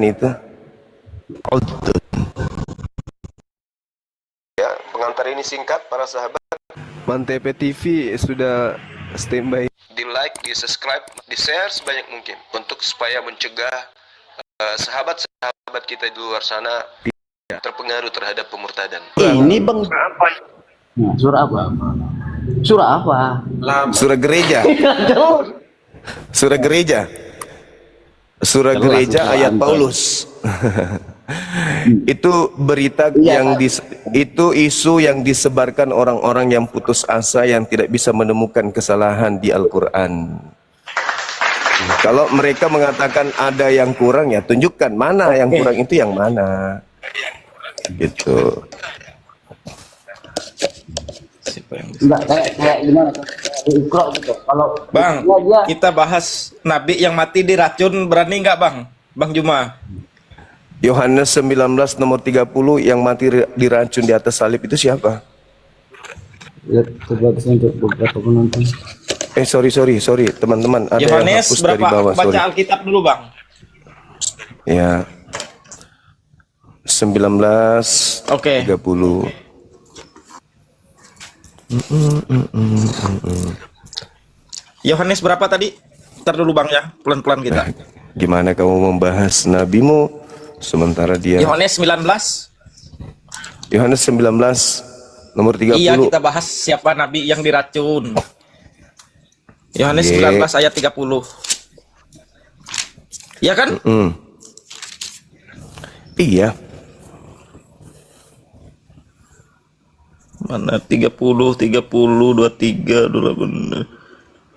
itu. Ya, pengantar ini singkat para sahabat. Mantep TV sudah standby. Di like, di subscribe, di share sebanyak mungkin untuk supaya mencegah sahabat-sahabat kita di luar sana terpengaruh terhadap pemurtadan. Ini bang, nah, surah apa? Surah apa? Surah gereja. Surah gereja. Surah gereja ayat Paulus. Itu berita yang itu isu yang disebarkan orang-orang yang putus asa, yang tidak bisa menemukan kesalahan di Al-Quran. Kalau mereka mengatakan ada yang kurang, ya tunjukkan mana yang kurang, itu yang mana gitu. Enggak, kayak gimana? Ikro gitu. Kalau Bang, kita bahas nabi yang mati diracun, berani nggak Bang? Bang Juma. Yohanes 19 nomor 30, yang mati diracun di atas salib itu siapa? Ya, coba untuk beberapa penonton. Sorry teman-teman, ada yang Yohanes hapus berapa? dari bawah. Baca Alkitab dulu Bang. Ya, 19 Oke. 30. Yohanes berapa tadi? Ntar dulu Bang ya, pelan-pelan kita. Gimana kamu membahas nabimu sementara dia Yohanes 19. Yohanes 19 nomor 30. Iya, kita bahas siapa nabi yang diracun. Yohanes 19 ayat 30. Iya kan? Iya. Mana 30, 23, 28.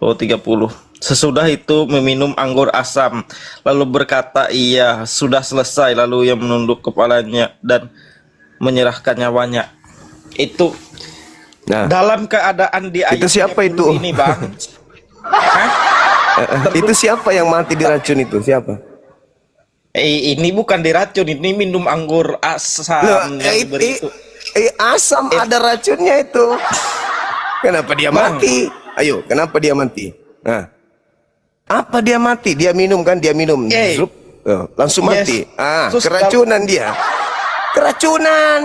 Oh, 30. Sesudah itu meminum anggur asam, lalu berkata, iya, sudah selesai. Lalu ia menunduk kepalanya dan menyerahkan nyawanya. Itu dalam keadaan di ayat itu siapa itu? Ini Bang. Itu siapa yang mati diracun itu? Siapa? Ini bukan diracun, ini minum anggur asam. Asam ada racunnya itu. Kenapa dia mati? Ayo, kenapa dia mati? Nah, apa dia mati? Dia minum kan? Dia minum, langsung mati. Keracunan dia. Keracunan,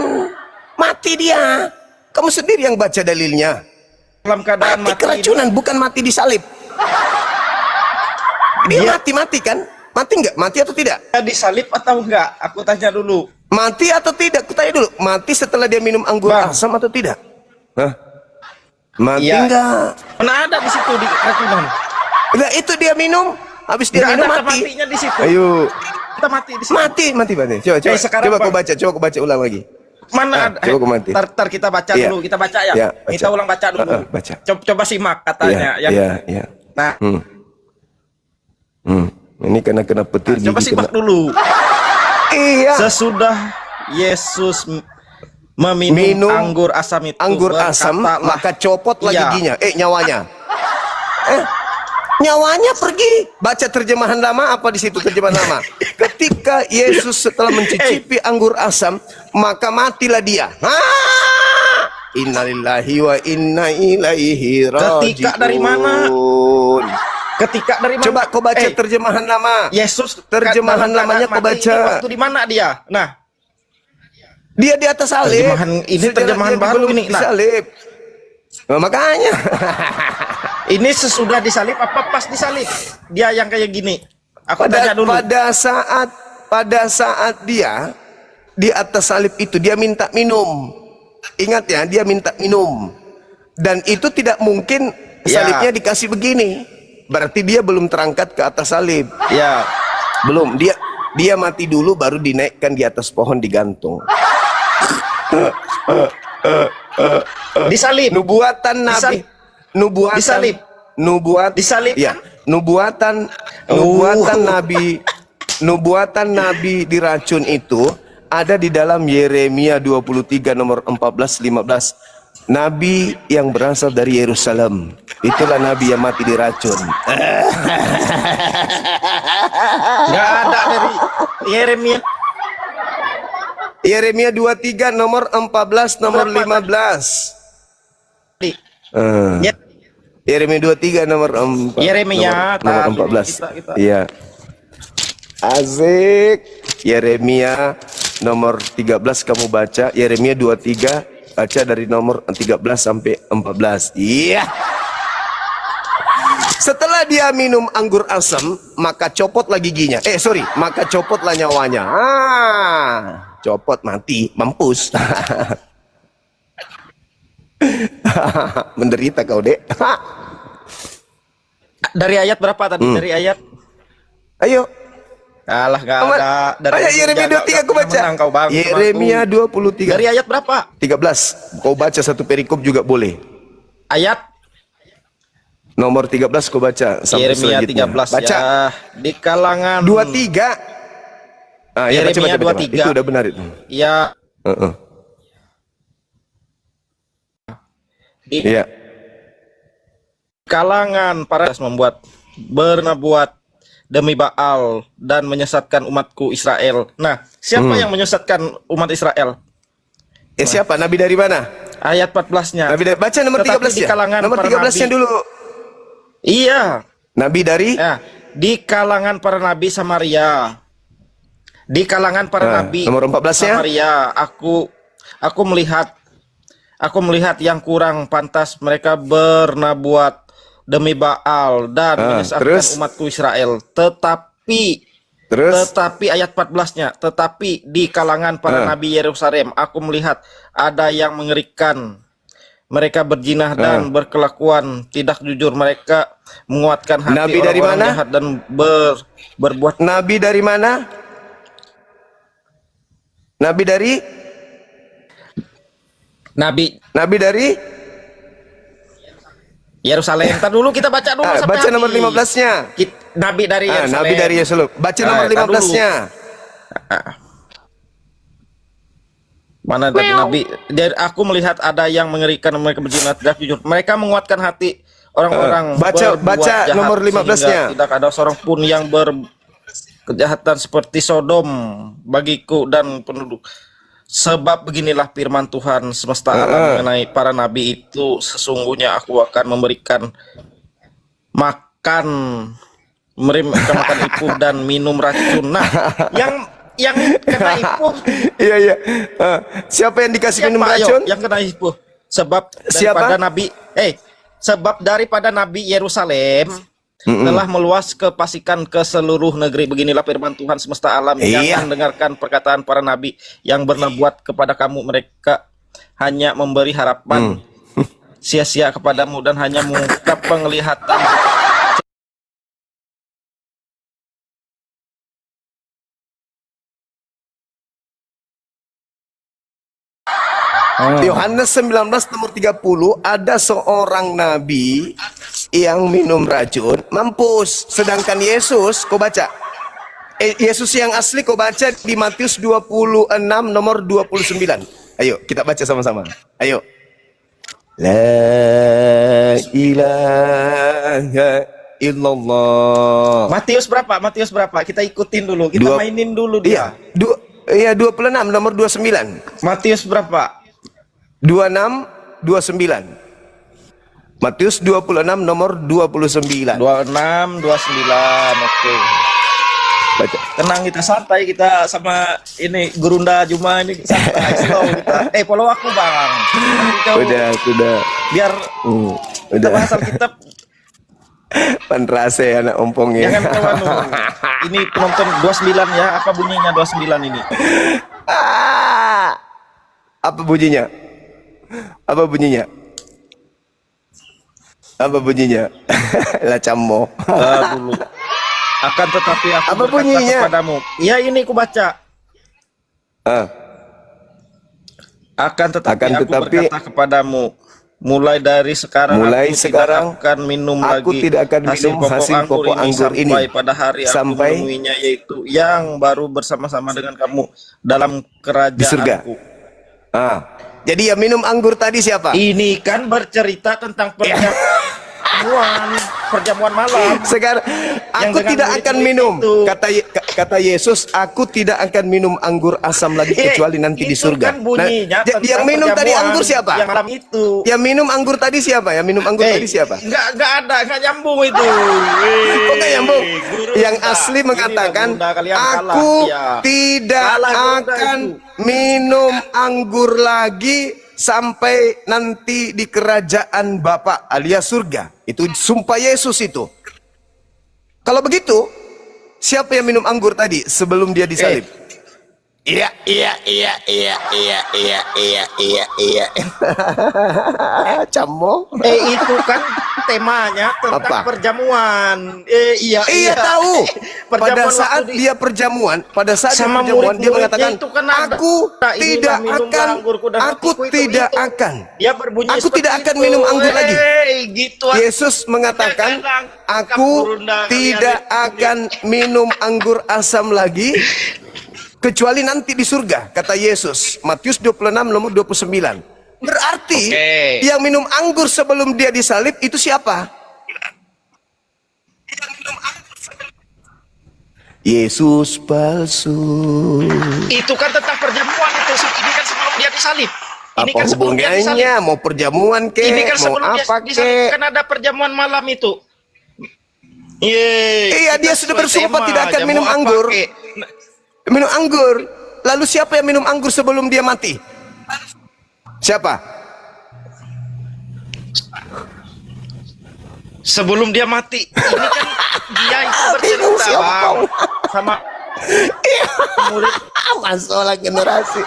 mati dia. Kamu sendiri yang baca dalilnya. Dalam keadaan mati keracunan, bukan mati disalib. Dia mati kan? Mati nggak? Mati atau tidak? Disalib atau enggak? Aku tanya dulu. Mati atau tidak? Aku tanya dulu. Mati setelah dia minum anggur asam atau tidak? Hah? Mati enggak? Mana ada di situ di keracunan? Enggak, itu dia minum. Habis dia minum mati. Matinya di situ. Ayo. Kita mati di situ. Mati. Coba kau baca ulang lagi. Mana ada? Coba kau mati. Tar kita baca dulu. Kita baca ya. Baca. Kita ulang baca dulu. Baca. Coba simak katanya. Iya. Nah. Ini kena petir. Coba simak dulu. Iya. Sesudah Yesus meminum anggur asam itu, maka copotlah giginya, nyawanya. Nyawanya pergi. Baca terjemahan lama, apa di situ terjemahan lama? Ketika Yesus setelah mencicipi anggur asam, maka matilah dia. Innalillahi wa inna ilaihi raji'un. Ketika dari mana? Coba kau baca terjemahan lama. Yesus terjemahan lamanya kau baca. Waktu di mana dia? Nah, dia di atas salib. Terjemahan baru ini. Salib. Nah, makanya. Ini sesudah disalib apa pas disalib? Dia yang kayak gini. Aku tanya dulu. Pada saat dia di atas salib itu, dia minta minum. Ingat ya, dia minta minum. Dan itu tidak mungkin salibnya dikasih begini. Berarti dia belum terangkat ke atas salib. Ya. Belum. Dia mati dulu baru dinaikkan di atas pohon digantung. Disalib. Nubuatan Nabi. Disalib. Disalib. Ya. Nubuatan Nabi diracun itu ada di dalam Yeremia 23 nomor 14-15. Nabi yang berasal dari Yerusalem, itulah nabi yang mati diracun. Nggak ada dari Yeremia. Yeremia 23 nomor 14 nomor 15. Yeremia 23 nomor 4. Yeremia nomor 14. Iya. Asik. Yeremia nomor 13 kamu baca. Yeremia 23 baca dari nomor 13 sampai 14. Iya. Setelah dia minum anggur asam, maka copotlah giginya. Maka copotlah nyawanya. Copot, mati, mampus. Menderita kau, Dek. Dari ayat berapa tadi? Dari ayat? Ayo. Alah, gak ada. Dari Yeremia 23 aku baca. Menang, kau bang, Yeremia 23. Dari ayat berapa? 13. Kau baca satu perikop juga boleh. Ayat Nomor 13 kau baca sampai Yeremia selanjutnya. 13 Baca. ya. Di kalangan 23. Ya, Yeremia baca. 23. Itu udah benar itu. Ya. Di Iya. kalangan para membuat bernabuat demi Baal dan menyesatkan umatku Israel. Nah, siapa yang menyesatkan umat Israel? Siapa? Nabi dari mana? Ayat 14-nya. Baca nomor Tetapi 13 di ya. kalangan Nomor para 13-nya nabi. dulu. Iya. Nabi dari Ya, di kalangan para nabi Samaria. Di kalangan para nabi nomor 14-nya? Samaria, aku melihat yang kurang pantas mereka bernabuat demi Baal dan menyesatkan terus? umatku Israel. Tetapi ayat 14-nya, tetapi di kalangan para nabi Yerusalem aku melihat ada yang mengerikan. Mereka berzinah dan berkelakuan tidak jujur. Mereka menguatkan hati Nabi dari orang-orang mana? jahat dan berbuat. Nabi dari mana? Nabi dari Nabi dari Yerusalem. Ntar dulu kita baca dulu sampai baca nomor habis. 15-nya. Nabi dari Yerusalem. Nabi dari Yerusalem. Baca nomor ntar dulu. 15-nya. Mana tadi Nabi? Dari aku melihat ada yang mengerikan, mereka berzinah tidak jujur. Mereka menguatkan hati orang-orang baca berbuat jahat nomor 15-nya. sehingga tidak ada seorang pun yang berkejahatan seperti Sodom bagiku dan penduduk. Sebab beginilah firman Tuhan semesta alam mengenai para nabi itu, sesungguhnya aku akan memberikan makan ipuh dan minum racun. Nah, yang kena ipuh, Iya. Siapa yang dikasih minum racun? yang kena ipuh sebab Siapa? daripada nabi Yerusalem telah meluas ke fasikan ke seluruh negeri. Beginilah firman Tuhan semesta alam. Jangan dengarkan perkataan para nabi yang bernubuat kepada kamu. Mereka hanya memberi harapan sia-sia kepadamu dan hanya mengungkap penglihatan. Yohanes 19 nomor 30, ada seorang nabi yang minum racun mampus. Sedangkan Yesus kau baca, Yesus yang asli kau baca di Matius 26 nomor 29. Ayo kita baca sama-sama. Ayo. La ilaha illallah. Matius berapa? Kita ikutin dulu. Kita mainin dulu dia. Iya, 26 nomor 29. Matius berapa? 26 29. Matius 26 nomor 29. 26 29. Oke. Baca. Tenang, kita santai, kita sama ini Gurunda Juma ini santai slow kita. Follow aku, Bang. Udah. Biar kita Udah. bahas Alkitab. Panrase anak ompong ya. Jangan kawan. Ini penonton 29 ya. Apa bunyinya 29 ini? Apa bunyinya? Apa bunyinya? Apa bunyinya? Lah cammo. Dulu. Akan tetapi aku Apa berkata bunyinya? kepadamu. Ya ini ku baca. Akan tetapi aku berkata kepadamu, mulai dari sekarang aku tidak akan minum lagi hasil pokok anggur ini sampai pada hari aku menemuinya, yaitu yang baru bersama-sama dengan kamu dalam kerajaanku. Jadi yang minum anggur tadi siapa? Ini kan bercerita tentang pernyataan. perjamuan malam. Sekarang aku dengan tidak akan murid-murid minum. itu. Kata Yesus, aku tidak akan minum anggur asam lagi kecuali nanti di Itu surga. kan bunyinya Nah, yang tentang minum tadi perjamuan anggur siapa? Yang malam itu. Yang minum anggur tadi siapa? Yang minum anggur tadi siapa? Enggak ada, enggak nyambung itu. Kok nggak nyambung? Guru Yang Bunda. asli Inilah mengatakan, Bunda, kalian kalah. aku Ya. tidak Kalah Bunda akan itu. minum anggur lagi sampai nanti di kerajaan Bapa alias surga. Itu sumpah Yesus itu. Kalau begitu, siapa yang minum anggur tadi sebelum dia disalib? Iya. Camo. Itu kan temanya tentang Apa? perjamuan. Iya tahu. Pada Perjamuan saat waktu dia perjamuan, pada saat dia sama perjamuan dia murid-muridnya mengatakan, itu kan ada. aku Nah, inilah tidak minum akan, anggurku dan aku hatiku itu, tidak itu. akan, Dia berbunyi aku seperti tidak akan itu. minum anggur lagi. Gitu. Yesus mengatakan, aku tidak akan minum anggur asam lagi kecuali nanti di surga, kata Yesus. Matius 26 nomor 29. Berarti yang minum anggur sebelum dia disalib itu siapa? Yesus palsu. Itu kan tentang perjamuan itu. Ini kan sebelum dia disalib. Ini Apa kan sebelum dia disalib. hubungannya? Mau perjamuan kek? Ini kan Mau sebelum dia apa disalib kek? kan ada perjamuan malam itu. Iya, dia sudah bersumpah tidak akan jamu minum apa, anggur. kek? Minum anggur. Lalu siapa yang minum anggur sebelum dia mati? Siapa? Sebelum dia mati. Ini kan dia itu Bingung bercerita siapa Bang, kau? sama murid. Masalah generasi.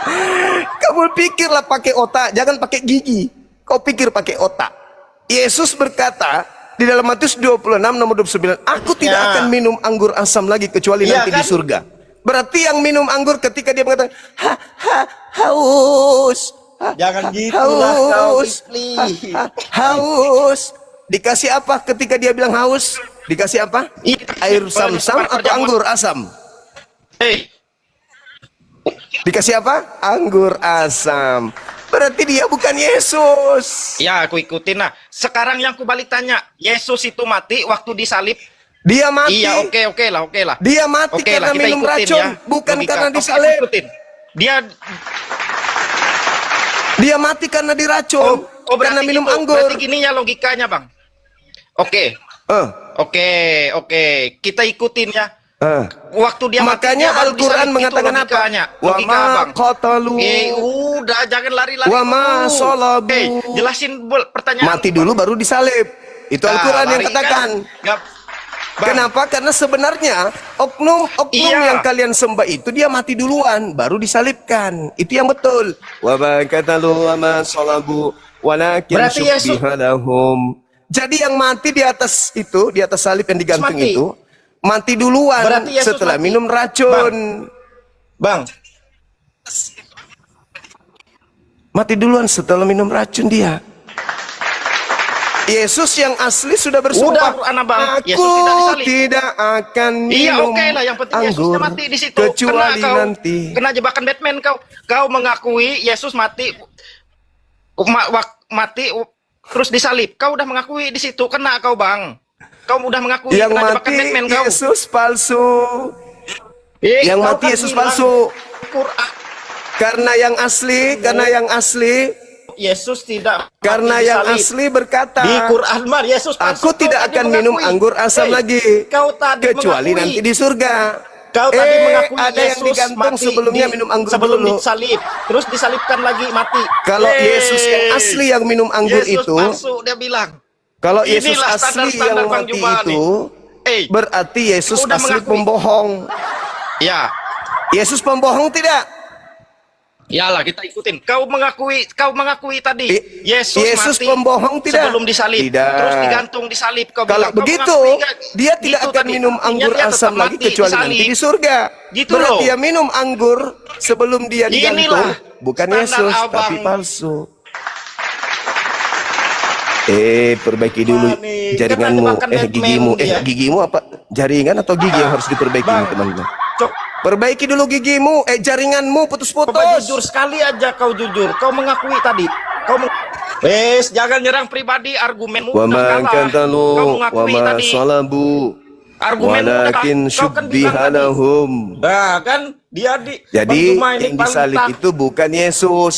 Kamu pikirlah pakai otak, jangan pakai gigi. Kau pikir pakai otak. Yesus berkata di dalam Matius 26 nomor 29, aku tidak Ya. akan minum anggur asam lagi kecuali Ya, nanti kan? di surga. Berarti yang minum anggur ketika dia mengatakan haus. Jangan gitulah kau, Kipli. Haus. Dikasih apa ketika dia bilang haus? Dikasih apa? Air sam-sam atau anggur asam? Dikasih apa? Anggur asam. Berarti dia bukan Yesus. Ya, aku ikutin. Nah, sekarang yang aku balik tanya, Yesus itu mati waktu disalib? Dia mati. Iya, oke lah. Dia mati Oke karena lah, kita minum ikutin racun, ya. bukan Logika. karena Oke, disalib. ikutin. Dia mati karena diracun, karena berarti minum gitu. anggur. Berarti gini ya logikanya, Bang. Oke. Oke. Kita ikutin ya. Waktu dia Makanya mati, dia baru Al-Quran disalib. mengatakan Itu apa? logikanya. Wa Logika, ma Bang. qatalu. Udah jangan lari-lari. Wa ma dulu. salabu. Jelasin pertanyaan. Mati dulu baru disalib. Itu Al-Quran yang lari katakan. Kan. Bang, Kenapa? Karena sebenarnya oknum Iya. yang kalian sembah itu dia mati duluan, baru disalibkan. Itu yang betul. Wa ma qatalu wa ma salabu walakin Berarti Yesus- syubbiha lahum. Jadi yang mati di atas itu, di atas salib yang digantung mati. itu, mati duluan Berarti Yesus setelah mati. minum racun. Bang. Mati duluan setelah minum racun dia. Yesus yang asli sudah bersumpah, Udah, anak Bang. aku Yesus tidak disalib. tidak akan Iya, minum oke lah. Yang penting anggur Yesusnya mati di situ. kecuali kau, nanti. Kena jebakan Batman kau. Kau mengakui Yesus mati. Mati terus disalib. Kau udah mengakui di situ. Kena kau, Bang. Kau udah mengakui Yang kena mati jebakan Batman kau. Yesus palsu. Yang Kau mati kan Yesus bilang palsu. Quran. Karena yang asli, Yesus tidak karena mati yang disalib. asli berkata, Di Quran mah Yesus palsu. aku tidak Kau tadi akan minum mengakui. anggur asam lagi Kau tadi kecuali mengakui. nanti di surga. Kau tadi mengakui ada yang Yesus digantung mati sebelumnya minum anggur sebelum dulu. disalib, terus disalibkan lagi mati. Kalau Yesus yang asli yang minum anggur Yesus itu, palsu, dia bilang. kalau Yesus Inilah asli standar-standar yang Bang mati Jumani. itu, berarti Yesus udah asli mengakui. pembohong. Ya, Yesus pembohong tidak? iyalah kita ikutin. Kau mengakui tadi Yesus mati pembohong tidak? sebelum disalib, Tidak. terus digantung disalib. Kau Kalau bilang, kau begitu, mengakui, dia tidak gitu akan tadi. minum Artinya anggur dia asam tetap lagi mati, kecuali disalib. nanti di surga. Gitu Berarti loh. dia minum anggur sebelum dia digantung, Inilah bukan standar Yesus, abang. tapi palsu. Perbaiki dulu nih, jaringanmu, karena jebakan Batman gigimu, dia. gigimu apa? Jaringan atau gigi yang harus diperbaiki, Bang. teman-teman? Cok, Perbaiki dulu gigimu, jaringanmu putus-putus. coba jujur sekali aja kau jujur. Kau mengakui tadi. Wes, jangan nyerang pribadi, argumenmu Wa udah ma kalah. Kau qatalu wa mengakui ma tadi. salabu Argumenmu udah walakin kau kan bilang syubbiha tadi. lahum. Nah, kan dia di Bang Jadi Juma ini yang disalib bantah. itu bukan Yesus,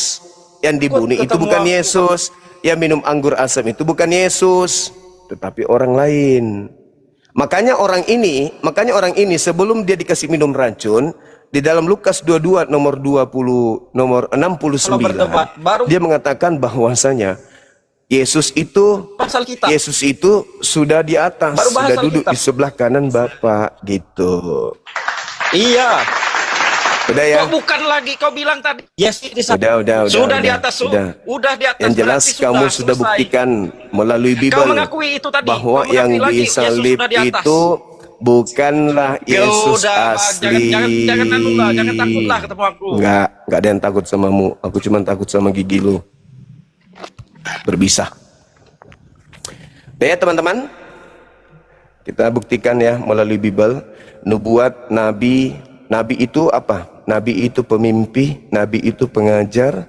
yang dibunuh itu ketemu bukan aku. Yesus, yang minum anggur asam itu bukan Yesus, tetapi orang lain. Makanya orang ini sebelum dia dikasih minum racun, di dalam Lukas 22 nomor 20 nomor Kalau berdebat, 69 baru dia mengatakan bahwasanya Yesus itu pasal kita. sudah di atas, Baru bahas sudah duduk Alkitab. di sebelah kanan Bapa gitu. Iya. Udah ya. Kau bukan lagi, kau bilang tadi. Yes, Udah, sudah di udah. atas, Udah. di atas. Yang jelas berarti kamu sudah selesai. buktikan melalui Kau Bible mengakui itu tadi. bahwa Kau mengakui yang lagi, Yesus disalib sudah di atas. itu bukanlah Yesus udah, asli. jangan anu lah, jangan takut lah ketemu aku. Enggak ada yang takut samamu. Aku cuma takut sama gigi lu. Berbisa. Nah, ya teman-teman, kita buktikan ya melalui Bible, nubuat nabi itu apa? Nabi itu pemimpi, nabi itu pengajar,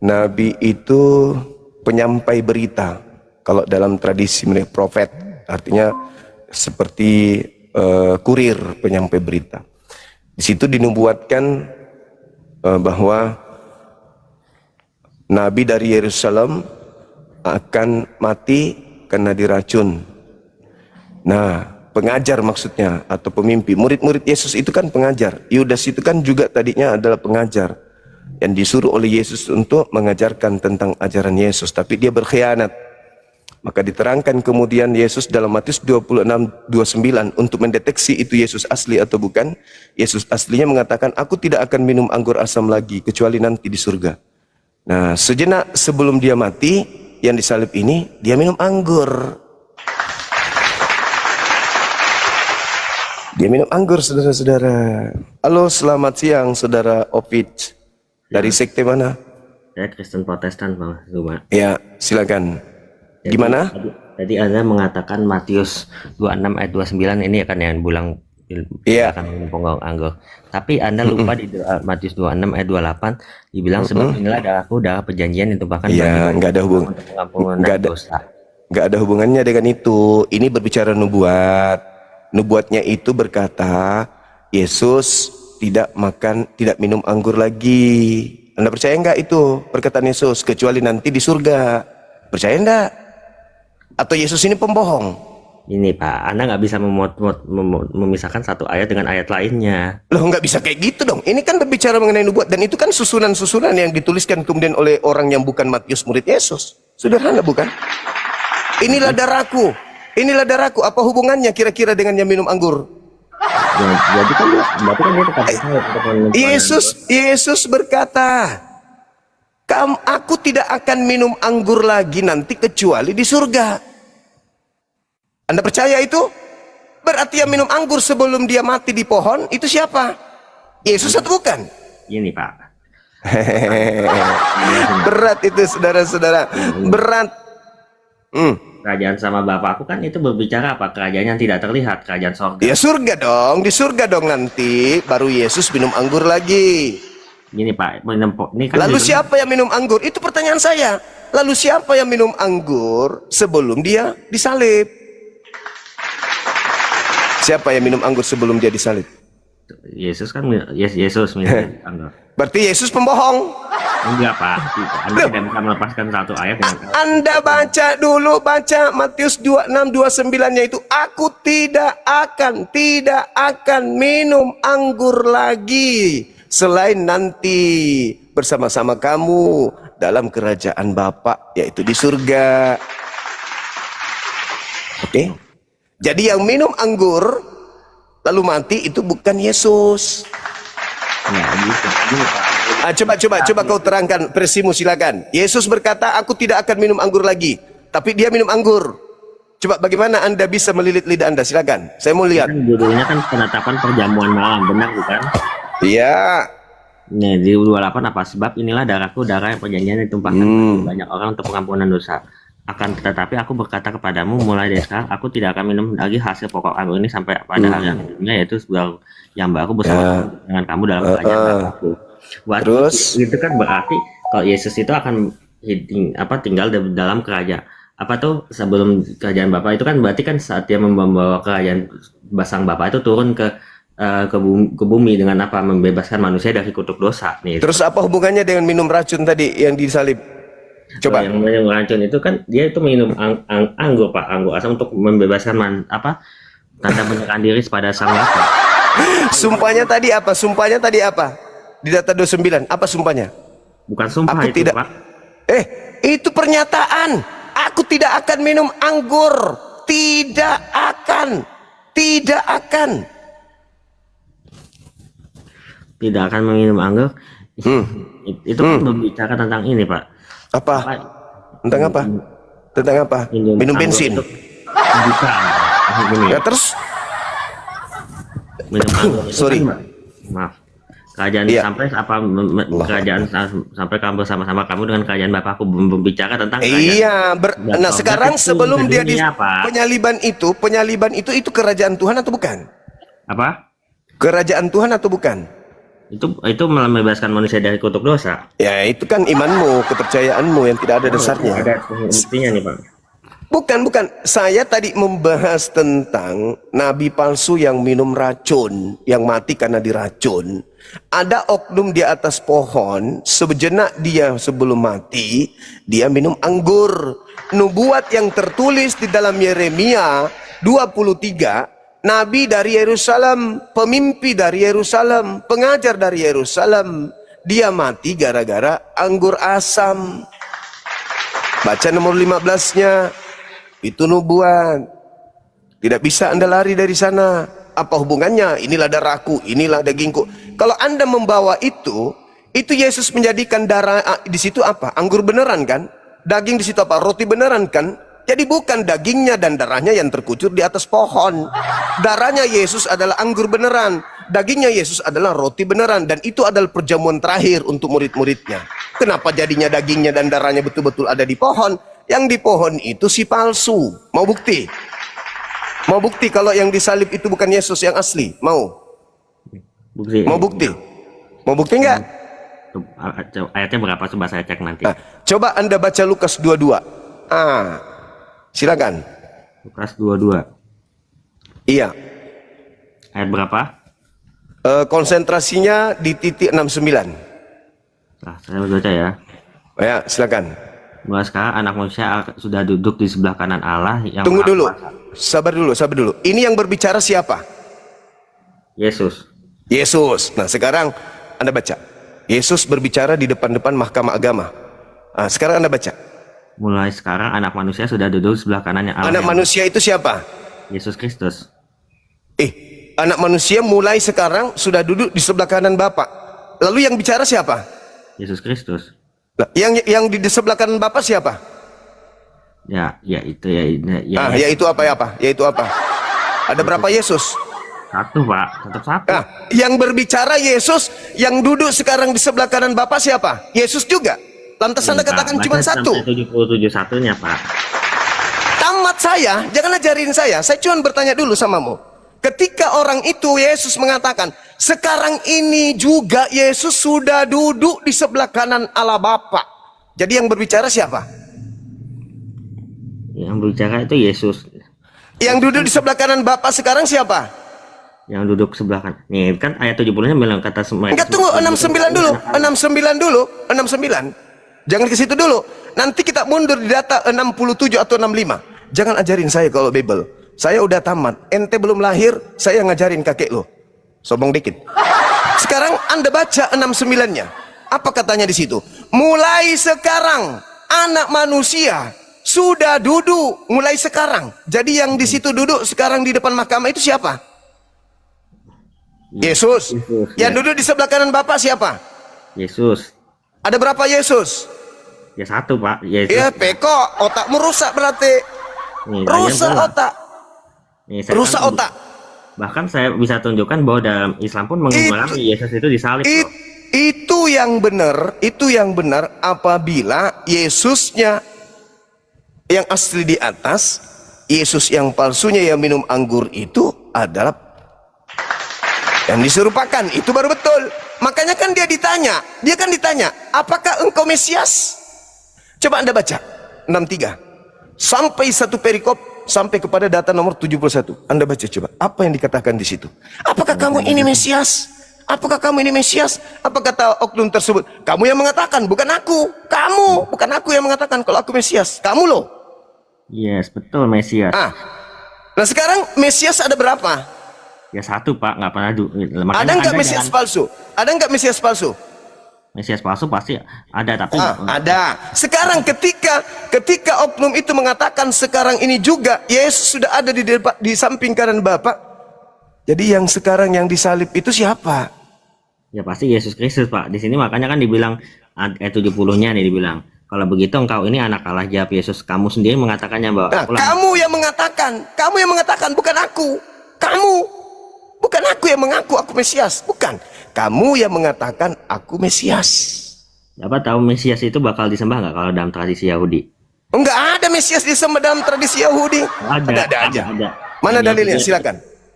nabi itu penyampai berita. Kalau dalam tradisi mereka profet, artinya seperti kurir penyampai berita. Di situ dinubuatkan bahwa nabi dari Yerusalem akan mati karena diracun. Nah, pengajar maksudnya atau pemimpi. Murid-murid Yesus itu kan pengajar. Yudas itu kan juga tadinya adalah pengajar yang disuruh oleh Yesus untuk mengajarkan tentang ajaran Yesus, tapi dia berkhianat. Maka diterangkan kemudian Yesus dalam Matius 26:29 untuk mendeteksi itu Yesus asli atau bukan. Yesus aslinya mengatakan, "Aku tidak akan minum anggur asam lagi kecuali nanti di surga." Nah, sejenak sebelum dia mati, yang disalib ini, dia minum anggur. Dia minum anggur, saudara-saudara. Halo, selamat siang, saudara Ovid. Dari sekte mana? Saya Kristen Protestan, Bang Zuma. Ya, silakan. Gimana? Tadi Anda mengatakan Matius 26 ayat 29 ini akan yang bilang Iya. akan minum anggur. Tapi Anda lupa di Matius 26 ayat 28 dibilang sebab inilah darahku, darah perjanjian yang ditumpahkan Ya, nggak ada hubung. untuk pengampunan Nggak ada. dosa. Nggak ada hubungannya dengan itu. Ini berbicara nubuat. Nubuatnya itu berkata, Yesus tidak minum anggur lagi. Anda percaya nggak itu perkataan Yesus? Kecuali nanti di surga. Percaya nggak? Atau Yesus ini pembohong? Ini Pak, Anda nggak bisa memisahkan satu ayat dengan ayat lainnya. Loh, nggak bisa kayak gitu dong. Ini kan berbicara mengenai nubuat. Dan itu kan susunan-susunan yang dituliskan kemudian oleh orang yang bukan Matius murid Yesus. Sederhana bukan? Inilah darahku. Inilah darahku. Apa hubungannya kira-kira dengan yang minum anggur? Jadi kan berarti kan dia tetap bisa untuk mengumpulkan Yesus berkata, aku tidak akan minum anggur lagi nanti kecuali di surga. Anda percaya itu? Berarti yang minum anggur sebelum dia mati di pohon itu siapa? Yesus atau bukan? ini Pak. Berat itu, saudara-saudara. Berat. Kerajaan sama Bapakku kan itu berbicara apa? Kerajaan yang tidak terlihat, kerajaan sorga. Ya surga dong, di surga dong nanti baru Yesus minum anggur lagi. Gini Pak, ini kan Lalu siapa yang minum anggur? Itu pertanyaan saya. Lalu siapa yang minum anggur sebelum dia disalib? Siapa yang minum anggur sebelum dia disalib? Yesus kan Yesus minum anggur. Berarti Yesus pembohong. Enggak Pak, Anda tidak bisa melepaskan satu ayat dengan Anda baca dulu, baca Matius 26:29-nya itu, aku tidak akan minum anggur lagi selain nanti bersama-sama kamu dalam kerajaan Bapa, yaitu di surga. Oke? Jadi yang minum anggur lalu mati itu bukan Yesus. ya, gitu. Gini, Pak. Coba kau terangkan versimu, silakan. Yesus berkata, aku tidak akan minum anggur lagi, tapi dia minum anggur. Coba bagaimana Anda bisa melilit lidah Anda, silakan. Saya mau lihat. Kan judulnya kan penetapan perjamuan malam, benar bukan? Iya. Nih di 28 apa? Sebab inilah darahku, darah yang perjanjian ditumpahkan bagi banyak orang untuk pengampunan dosa. Akan tetapi aku berkata kepadamu, mulai dari sekarang aku tidak akan minum lagi hasil pokok anggur ini sampai pada hari yang hidupnya, yaitu sebuah yang baru bersama dengan kamu dalam kerajaan Bapakku. Terus? Itu kan berarti kalau Yesus itu akan tinggal dalam kerajaan apa tuh sebelum kerajaan Bapa itu kan berarti kan saat dia membawa kerajaan basang Bapa itu turun ke bumi dengan apa membebaskan manusia dari kutuk dosa nih. Terus apa hubungannya dengan minum racun tadi yang disalib? Coba. Yang minum racun itu kan dia itu minum anggur Pak, anggur asam untuk membebaskan tanda menyerahkan diri pada sang Bapa. Sumpahnya tadi apa? Sumpahnya tadi apa? Di data 29, apa sumpahnya? Bukan sumpah Aku itu tidak. Pak. Itu pernyataan. Aku tidak akan minum anggur. Tidak akan. Tidak akan. Tidak akan meminum anggur. Itu kan berbicara tentang ini Pak. Apa? Tentang apa? Tentang apa? Minum bensin. Bukan. Ya terus? Minum anggur itu Sorry. kan, maaf. Kerajaan Iya. sampai kerajaan sampai kamu bersama-sama kamu dengan kerajaan Bapakku berbicara tentang kerajaan. Iya, nah Sorga sekarang kecil sebelum ke dia dunia, Pak. penyaliban itu kerajaan Tuhan atau bukan? Apa? Kerajaan Tuhan atau bukan? Itu membebaskan manusia dari kutuk dosa. Ya itu kan imanmu, kepercayaanmu yang tidak ada dasarnya. Ada buktinya nih Pak. Bukan. Saya tadi membahas tentang nabi palsu yang minum racun, yang mati karena diracun. Ada oknum di atas pohon, sejenak dia sebelum mati, dia minum anggur. Nubuat yang tertulis di dalam Yeremia 23, nabi dari Yerusalem, pemimpi dari Yerusalem, pengajar dari Yerusalem, dia mati gara-gara anggur asam. Baca nomor 15-nya. Itu nubuat. Tidak bisa Anda lari dari sana. Apa hubungannya? Inilah darahku, inilah dagingku. Kalau Anda membawa itu Yesus menjadikan darah di situ apa? Anggur beneran kan? Daging di situ apa? Roti beneran kan? Jadi bukan dagingnya dan darahnya yang terkucur di atas pohon. Darahnya Yesus adalah anggur beneran. Dagingnya Yesus adalah roti beneran. Dan itu adalah perjamuan terakhir untuk murid-muridnya. Kenapa jadinya dagingnya dan darahnya betul-betul ada di pohon? Yang di pohon itu si palsu. Mau bukti? Mau bukti kalau yang disalib itu bukan Yesus yang asli? Mau? Bukti. Mau bukti? Mau bukti enggak? Ayatnya berapa coba saya cek nanti. Coba Anda baca Lukas 22. Silakan. Lukas 22. Iya. Ayat berapa? Konsentrasinya di titik 69. Nah, saya baca ya. Ya, silakan. Mulai sekarang anak manusia sudah duduk di sebelah kanan Allah yang Tunggu Maha dulu. Kuasa. Sabar dulu. Ini yang berbicara siapa? Yesus. Yesus. Nah, sekarang Anda baca. Yesus berbicara di depan-depan mahkamah agama. Sekarang Anda baca. Mulai sekarang anak manusia sudah duduk di sebelah kanannya Allah. Anak manusia itu siapa? Yesus Kristus. Anak manusia mulai sekarang sudah duduk di sebelah kanan Bapa. Lalu yang bicara siapa? Yesus Kristus. Nah, yang di sebelah kanan Bapa siapa? Ya itu ya. Yaitu apa? Ada berapa Yesus? Satu Pak, tetap satu. Nah, yang berbicara Yesus, yang duduk sekarang di sebelah kanan Bapa siapa? Yesus juga. Lantas Anda katakan cuma satu. 77 satunya Pak. Tamat saya, jangan ajarin saya. Saya cuma bertanya dulu samamu. Ketika orang itu Yesus mengatakan, sekarang ini juga Yesus sudah duduk di sebelah kanan Allah Bapa. Jadi yang berbicara siapa? Yang berbicara itu Yesus. Yang duduk di sebelah kanan Bapa sekarang siapa? Yang duduk sebelah kanan. Nih kan ayat 70-nya bilang kata semua. Enggak, tunggu 69 dulu. 69. Jangan ke situ dulu. Nanti kita mundur di data 67 atau 65. Jangan ajarin saya kalau Bible. Saya udah tamat. Ente belum lahir, saya ngajarin kakek lo. Sombong dikit. Sekarang Anda baca 69-nya. Apa katanya di situ? Mulai sekarang anak manusia sudah duduk mulai sekarang. Jadi yang di situ duduk sekarang di depan mahkamah itu siapa? Yesus. Yang duduk di sebelah kanan Bapak siapa? Yesus. Ada berapa Yesus? Ya satu Pak. Yesus. Ya peko, otakmu rusak berarti. Nih, Rusak otak. Nih, saya Rusak kan, otak. Bahkan saya bisa tunjukkan bahwa dalam Islam pun mengulangi Yesus itu disalib. Loh. Itu yang benar apabila Yesusnya yang asli di atas, Yesus yang palsunya yang minum anggur itu adalah yang diserupakan, itu baru betul. Makanya kan dia kan ditanya, apakah engkau Mesias? Coba Anda baca 63 sampai satu perikop sampai kepada data nomor 71. Anda baca coba. Apa yang dikatakan di situ? Apakah kamu ini Mesias? Apakah kamu ini Mesias? Apa kata oknum tersebut? Kamu yang mengatakan, bukan aku. Kamu, bukan aku yang mengatakan kalau aku Mesias. Kamu loh. Yes, betul Mesias. Nah sekarang Mesias ada berapa? Ya satu Pak, nggak pernah Ada nggak Mesias palsu? Ada nggak Mesias palsu? Mesias palsu pasti ada, tapi ada. Sekarang ketika oknum itu mengatakan sekarang ini juga Yesus sudah ada di samping kanan Bapa. Jadi yang sekarang yang disalib itu siapa? ya pasti Yesus Kristus Pak. Di sini makanya kan dibilang ayat 70-nya nih dibilang, kalau begitu engkau ini anak Allah. Jawab Yesus, kamu sendiri mengatakannya bahwa kamu yang mengatakan, bukan aku. Kamu, bukan aku yang mengaku aku Mesias, bukan. Kamu yang mengatakan aku Mesias. Apa tahu Mesias itu bakal disembah nggak kalau dalam tradisi Yahudi? Enggak ada Mesias disembah dalam tradisi Yahudi. Ada aja. Mana dalilnya?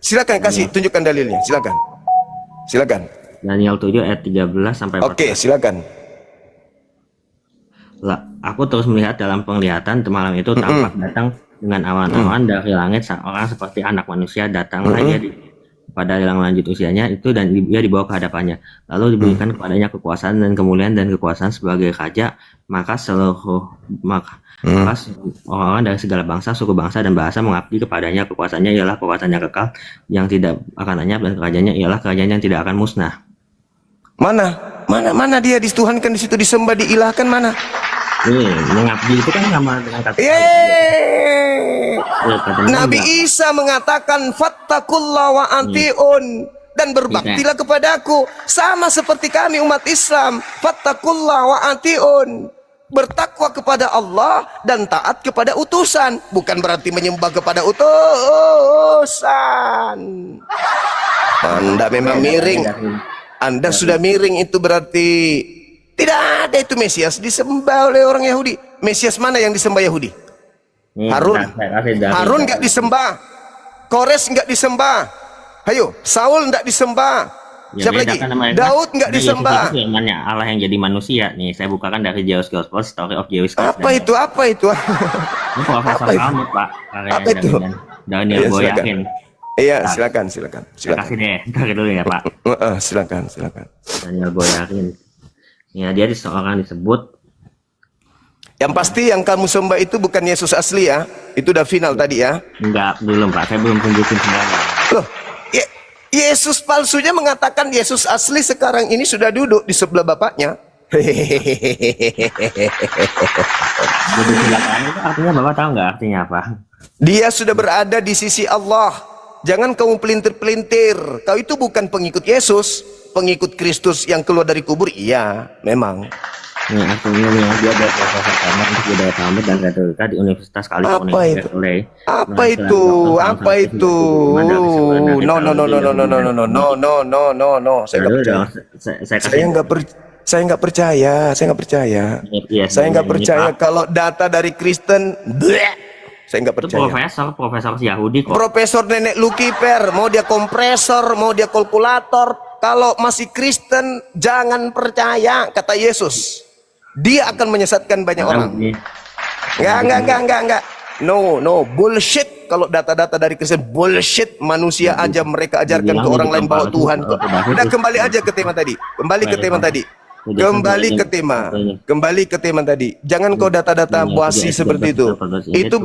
Silakan kasih tunjukkan dalilnya. Silakan. Daniel 7 ayat 13 sampai 14. Oke, silakan. Lah, aku terus melihat dalam penglihatan malam itu tampak datang dengan awan-awan dari langit seorang seperti anak manusia. Datanglah ia pada yang lanjut usianya itu, dan dia dibawa ke hadapannya. Lalu diberikan kepadanya kekuasaan dan kemuliaan dan kekuasaan sebagai raja. Maka orang-orang dari segala bangsa, suku, bangsa, dan bahasa mengabdi kepadanya. Kekuasaannya ialah kekuasaan yang kekal yang tidak akan lenyap, dan kerajaannya ialah kerajaan yang tidak akan musnah. Mana dia dituhankan di situ, disembah, diilahkan, mana? Mengabdi itu kan sama dengan kata Nabi Isa mengatakan fattakullah wa antiun, dan berbaktilah kepadaku, sama seperti kami umat Islam. Fattakullah wa antiun, bertakwa kepada Allah dan taat kepada utusan, bukan berarti menyembah kepada utusan. Anda memang miring. Anda sudah miring, itu berarti tidak ada itu Mesias disembah oleh orang Yahudi. Mesias mana yang disembah Yahudi? Harun nggak disembah, Kores nggak disembah, ayo Saul nggak disembah, siapa lagi? Daud nggak disembah. Namanya Allah yang jadi manusia. Nih saya bukakan dari Jewish Gospel, Story of Jewish Gospel. Apa itu? Ini Profesor Kamu Pak. Apa itu? Daniel Boyakin. Iya, silakan. Kasih deh, tarik dulu ya Pak. Silakan. Daniel Boyakin. Ya, dia seorang disebut. Yang pasti yang kamu sembah itu bukan Yesus asli ya. Itu udah final tadi ya. Enggak, belum Pak. Saya belum tunjukin semuanya. Loh, Yesus palsunya mengatakan Yesus asli sekarang ini sudah duduk di sebelah Bapaknya. Jadi silakan itu artinya Bapak tahu nggak artinya apa? Dia sudah berada di sisi Allah. Jangan kamu pelintir-pelintir. Kau itu bukan pengikut Yesus, pengikut Kristus yang keluar dari kubur. Iya, memang. Nih artinya nih, dia ada Profesor Kamu untuk budaya Talmud dan retorika di Universitas California. Apa itu? No. Saya nggak percaya. Saya nggak percaya kalau data dari Kristen. Saya nggak percaya. Itu profesor Yahudi kok. Profesor nenek Lucifer, mau dia kompresor, mau dia kalkulator. Kalau masih Kristen, jangan percaya, kata Yesus. Dia akan menyesatkan banyak orang. Enggak. No, bullshit. Kalau data-data dari Kristen, bullshit. Manusia aja mereka ajarkan ke orang lain bahwa Tuhan. Udah, kembali aja ke tema tadi. Kembali ke tema tadi. Jangan kau data-data buasi seperti itu. Itu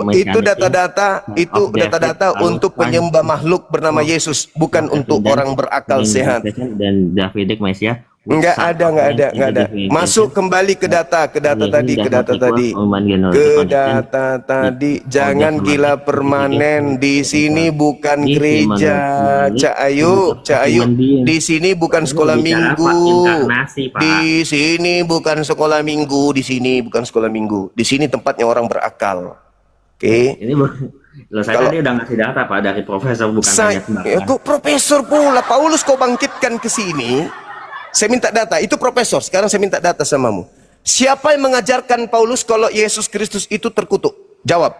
data-data untuk penyembah makhluk bernama Yesus, bukan untuk orang berakal sehat. Dan Davidic Messiah. Enggak ada. Masuk kembali ke data tadi. Jangan gila permanen. Di sini bukan gereja. Cak Ayu. Di sini bukan sekolah minggu. Di sini bukan sekolah minggu. Di sini tempatnya orang berakal. Oke. Ini saya tadi udah ngasih data Pak dari profesor, bukan hanya kok profesor pula. Paulus kau bangkitkan ke sini. Saya minta data, itu profesor. Sekarang saya minta data samamu. Siapa yang mengajarkan Paulus kalau Yesus Kristus itu terkutuk? Jawab.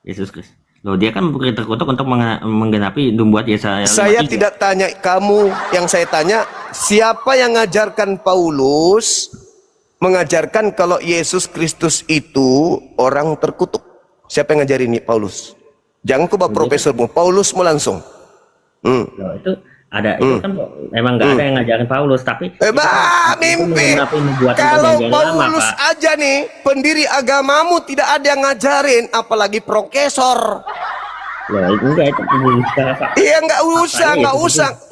Yesus Kristus. Loh, dia kan terkutuk untuk menggenapi membuat Yesaya. Saya tidak tanya kamu, yang saya tanya siapa yang mengajarkan Paulus mengajarkan kalau Yesus Kristus itu orang terkutuk. Siapa yang ngajarin nih Paulus? Jangan kau bawa profesormu, Paulusmu langsung. Loh, itu ada itu kan memang nggak ada yang ngajarin Paulus, tapi Mimpi. Kalau Paulus aja nih, pendiri agamamu tidak ada yang ngajarin, apalagi profesor. Loh, enggak itu Iya,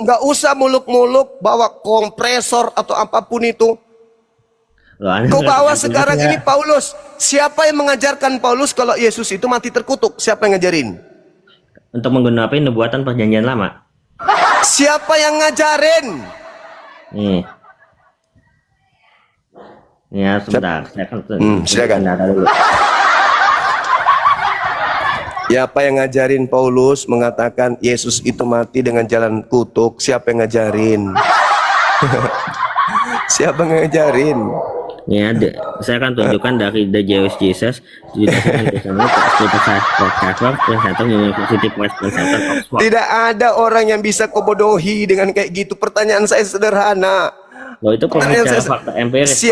nggak usah muluk-muluk bawa kompresor atau apapun itu. Loh, Kau bawa sekarang ini Paulus. Siapa yang mengajarkan Paulus kalau Yesus itu mati terkutuk? Siapa yang ngajarin? untuk menggenapi nubuatan perjanjian lama. Siapa yang ngajarin? Nih. Ya, sebentar. Saya kan silakan. data dulu. Siapa yang ngajarin Paulus mengatakan Yesus itu mati dengan jalan kutuk? Siapa yang ngajarin? Siapa yang ngajarin? Ya, saya akan tunjukkan dari The Jewish Jesus Tidak ada orang yang bisa kau bodohi dengan kayak gitu. Pertanyaan saya sederhana. Loh, itu pembicara fakta empiris.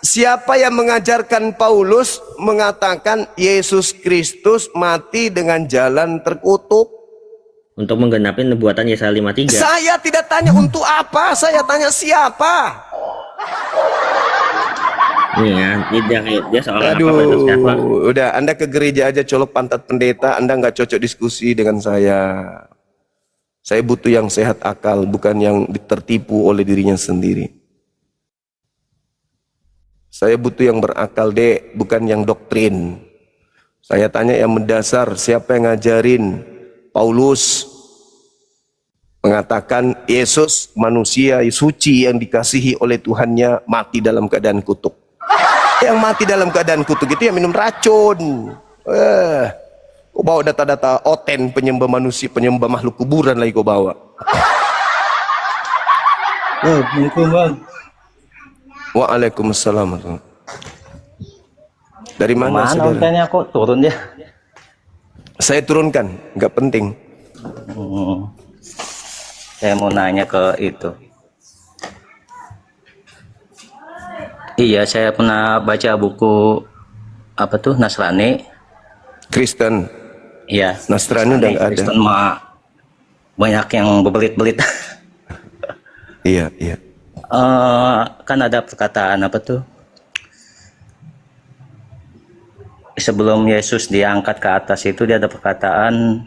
Siapa yang mengajarkan Paulus mengatakan Yesus Kristus mati dengan jalan terkutuk? Untuk menggenapi nubuatan Yesaya 53. Saya tidak tanya untuk apa, saya tanya siapa. Iya, dia seorang udah Anda ke gereja aja colok pantat pendeta, Anda nggak cocok diskusi dengan saya. Saya butuh yang sehat akal, bukan yang tertipu oleh dirinya sendiri. Saya butuh yang berakal, Dek, bukan yang doktrin. Saya tanya yang mendasar, siapa yang ngajarin Paulus mengatakan Yesus manusia suci yang dikasihi oleh Tuhannya mati dalam keadaan kutuk. Yang mati dalam keadaan kutuk itu yang minum racun. Kau bawa data-data oten penyembah manusia, penyembah makhluk kuburan lagi kau bawa. Waalaikumsalam. Dari mana saudara? Aku turun dia. Saya turunkan, nggak penting. Saya mau nanya ke itu. Iya, saya pernah baca buku apa tuh Nasrani. Kristen. Iya. Nasrani udah nggak ada. Kristen mah banyak yang berbelit-belit. Iya, iya. Kan ada perkataan apa tuh? Sebelum Yesus diangkat ke atas itu dia ada perkataan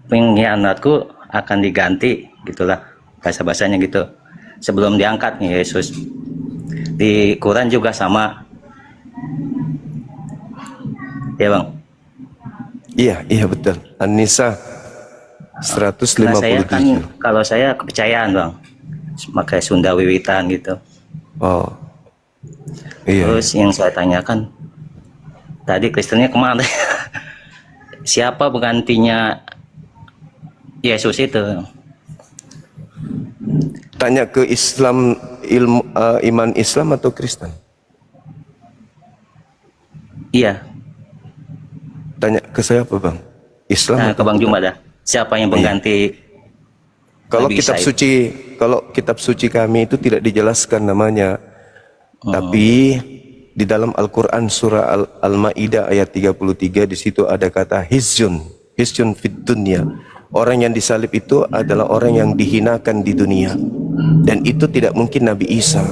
pengkhianatku akan diganti, gitulah bahasa-bahasanya gitu. Sebelum diangkat nih Yesus. Di Quran juga sama. Ya bang? Iya, iya betul. An-Nisa 157. Nah, saya kan, kalau saya kepercayaan bang, pakai Sunda Wiwitan gitu. Oh, iya. Terus yang saya tanyakan tadi Kristennya kemana? Siapa penggantinya Yesus itu? Tanya ke Islam, iman Islam atau Kristen? Iya. Tanya ke saya apa bang? Islam? Nah, ke Bang Juma dah. Siapa yang pengganti? Kalau Nabi kitab Isa suci, kalau kitab suci kami itu tidak dijelaskan namanya. Tapi di dalam Al-Quran surah Al-Ma'idah ayat 33 di situ ada kata hizyun fid dunya. Orang yang disalib itu adalah orang yang dihinakan di dunia. Dan itu tidak mungkin Nabi Isa.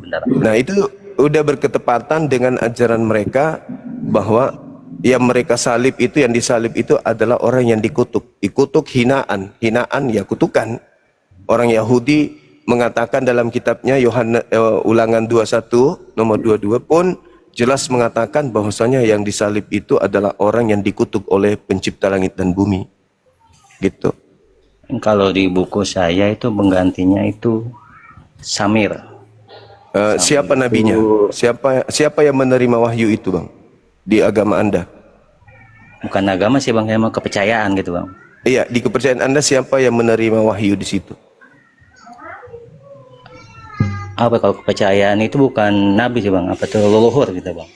Benar. Nah itu udah berketepatan dengan ajaran mereka bahwa yang mereka salib itu, yang disalib itu adalah orang yang dikutuk. Dikutuk hinaan ya kutukan. Orang Yahudi mengatakan dalam kitabnya Ulangan 21 nomor 22 pun jelas mengatakan bahwasanya yang disalib itu adalah orang yang dikutuk oleh pencipta langit dan bumi. Gitu. Kalau di buku saya itu penggantinya itu Samir. Siapa nabinya? Siapa yang menerima wahyu itu bang? Di agama Anda? Bukan agama sih bang, emang kepercayaan gitu bang. Iya, di kepercayaan Anda siapa yang menerima wahyu di situ? Apa kalau kepercayaan itu bukan nabi sih bang, apa tuh leluhur gitu bang.